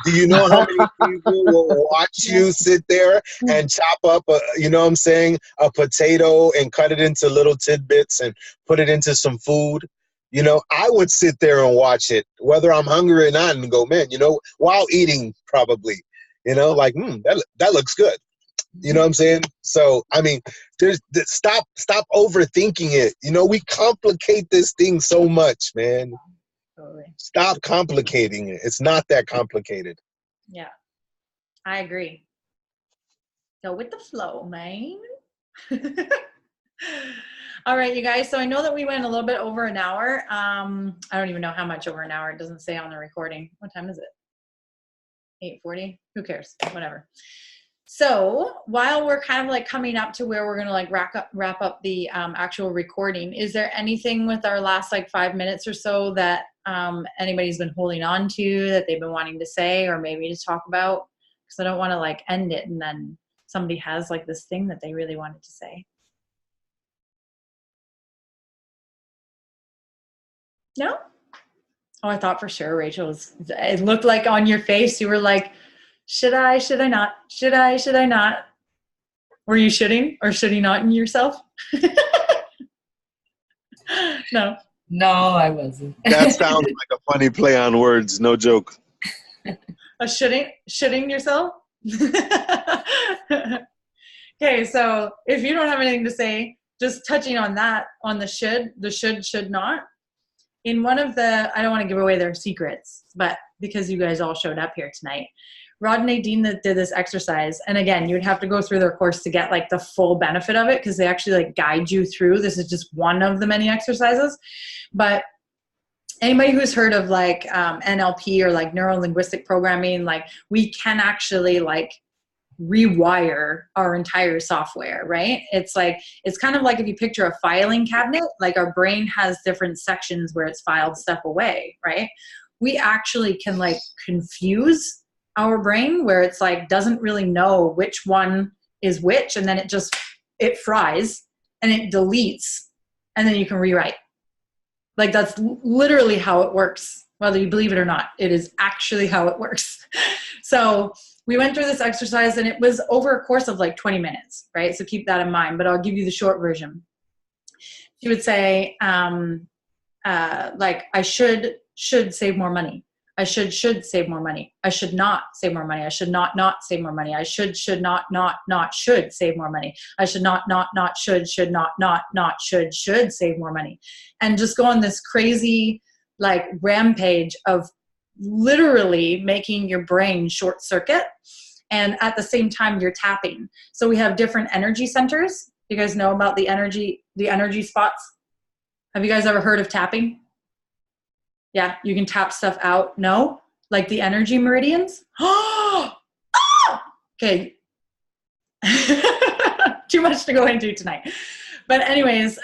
Do you know how many people will watch you sit there and chop up, a potato and cut it into little tidbits and put it into some food? I would sit there and watch it, whether I'm hungry or not, and go, man, while eating probably, that looks good. You know what I'm saying? So, I mean, stop overthinking it. We complicate this thing so much, man. Totally. Stop complicating it. It's not that complicated. Yeah, I agree. Go with the flow, man. All right, you guys. So I know that we went a little bit over an hour. I don't even know how much over an hour. It doesn't say on the recording. What time is it? 8:40? Who cares? Whatever. So while we're kind of like coming up to where we're going to like wrap up the actual recording, is there anything with our last like 5 minutes or so that anybody's been holding on to that they've been wanting to say or maybe to talk about? Because I don't want to like end it and then somebody has like this thing that they really wanted to say. No? Oh, I thought for sure, Rachel, it looked like on your face you were like, should I not? Should I not? Were you shitting or shitting not in yourself? No. No, I wasn't. That sounds like a funny play on words, no joke. A shitting yourself? Okay, so if you don't have anything to say, just touching on that, on the should not. In one of the, I don't want to give away their secrets, but because you guys all showed up here tonight, Rod and Nadine that did this exercise, and again, you'd have to go through their course to get like the full benefit of it because they actually like guide you through. This is just one of the many exercises. But anybody who's heard of like NLP or like neuro-linguistic programming, like we can actually like rewire our entire software, right? It's kind of like if you picture a filing cabinet, like our brain has different sections where it's filed stuff away, right? We actually can like confuse our brain where it's like doesn't really know which one is which, and then it fries and it deletes and then you can rewrite. Like that's literally how it works. Whether you believe it or not, it is actually how it works. So we went through this exercise and it was over a course of like 20 minutes, right? So keep that in mind, but I'll give you the short version. She would say, like, I should save more money. I should save more money. I should not save more money. I should not save more money. I should not should save more money. I should not should not should save more money. And just go on this crazy like rampage of literally making your brain short circuit. And at the same time, you're tapping. So we have different energy centers. You guys know about the energy spots? Have you guys ever heard of tapping? Yeah, you can tap stuff out. No? Like the energy meridians? Okay. Too much to go into tonight. But anyways,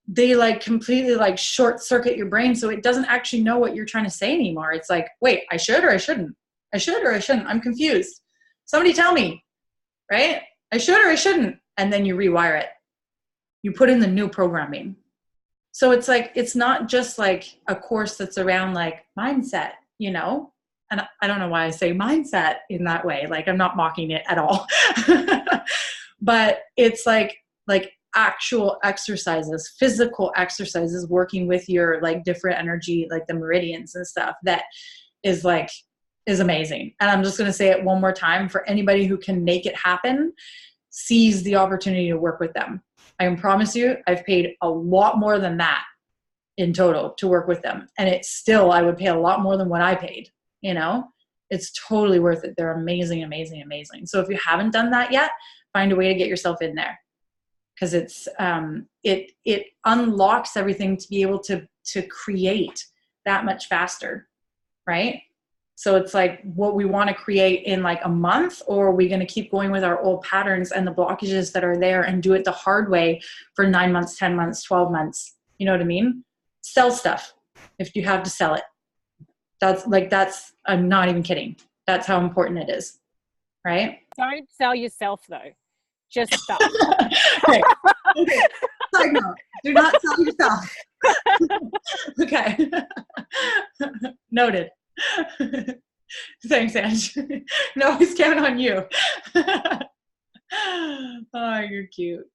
they like completely like short circuit your brain so it doesn't actually know what you're trying to say anymore. It's like, wait, I should or I shouldn't? I should or I shouldn't? I'm confused. Somebody tell me, right? I should or I shouldn't? And then you rewire it. You put in the new programming. So it's like, it's not just like a course that's around like mindset, you know? And I don't know why I say mindset in that way. Like I'm not mocking it at all. But it's like actual exercises, physical exercises, working with your like different energy, like the meridians and stuff that is amazing. And I'm just going to say it one more time for anybody who can make it happen, seize the opportunity to work with them. I can promise you, I've paid a lot more than that in total to work with them. And it's still, I would pay a lot more than what I paid, you know? It's totally worth it. They're amazing, amazing, amazing. So if you haven't done that yet, find a way to get yourself in there. Because it's it unlocks everything to be able to create that much faster, right? So it's like what we want to create in like a month, or are we going to keep going with our old patterns and the blockages that are there and do it the hard way for 9 months, 10 months, 12 months? You know what I mean? Sell stuff if you have to sell it. That's I'm not even kidding. That's how important it is, right? Don't sell yourself though. Just stuff. Okay. Side note, do not sell yourself. Okay. Noted. Thanks, Ange. No, always count on you. Oh, you're cute.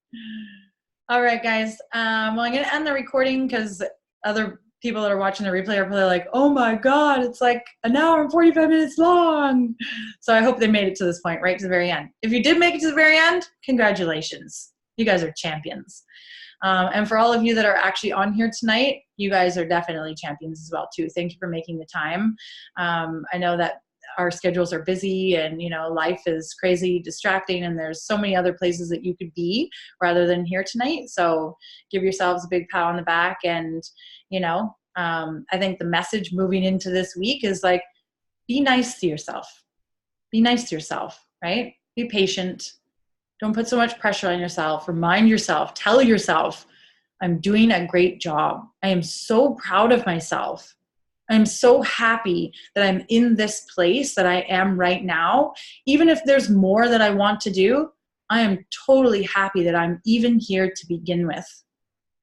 All right, guys. Well, I'm going to end the recording because other people that are watching the replay are probably like, oh my God, it's like an hour and 45 minutes long. So I hope they made it to this point, right to the very end. If you did make it to the very end, congratulations. You guys are champions. And for all of you that are actually on here tonight, you guys are definitely champions as well too. Thank you for making the time. I know that our schedules are busy and, you know, life is crazy, distracting, and there's so many other places that you could be rather than here tonight. So give yourselves a big pat on the back. And, you know, I think the message moving into this week is like, be nice to yourself. Be nice to yourself, right? Be patient. Don't put so much pressure on yourself. Remind yourself, tell yourself, I'm doing a great job. I am so proud of myself. I'm so happy that I'm in this place that I am right now. Even if there's more that I want to do, I am totally happy that I'm even here to begin with.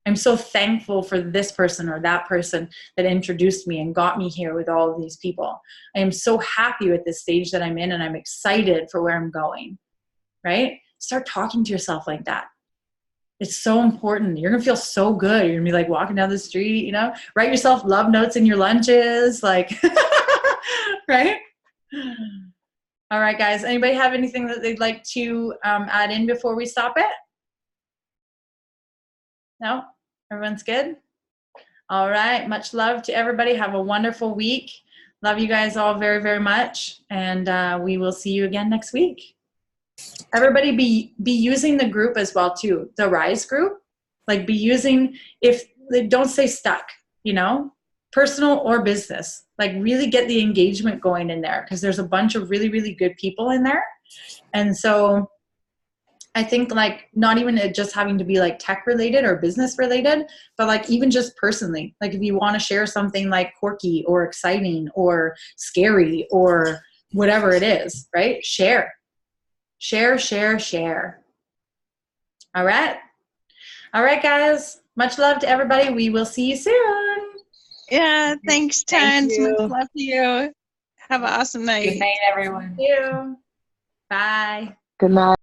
I'm so thankful for this person or that person that introduced me and got me here with all of these people. I am so happy with this stage that I'm in, and I'm excited for where I'm going, right? Start talking to yourself like that. It's so important. You're going to feel so good. You're going to be like walking down the street, you know, write yourself love notes in your lunches, like, right? All right, guys. Anybody have anything that they'd like to add in before we stop it? No? Everyone's good? All right. Much love to everybody. Have a wonderful week. Love you guys all very, very much. And we will see you again next week. Everybody be using the group as well too, the Rise group. Like be using, if they don't stay stuck, you know, personal or business. Like really get the engagement going in there, because there's a bunch of really, really good people in there. And so I think like not even it just having to be like tech related or business related, but like even just personally, like if you want to share something like quirky or exciting or scary or whatever it is, right? Share. Share. All right. All right, guys. Much love to everybody. We will see you soon. Yeah, thanks, tons. you. Much love to you. Have an awesome night. Good night, everyone. Thank you. Bye. Good night.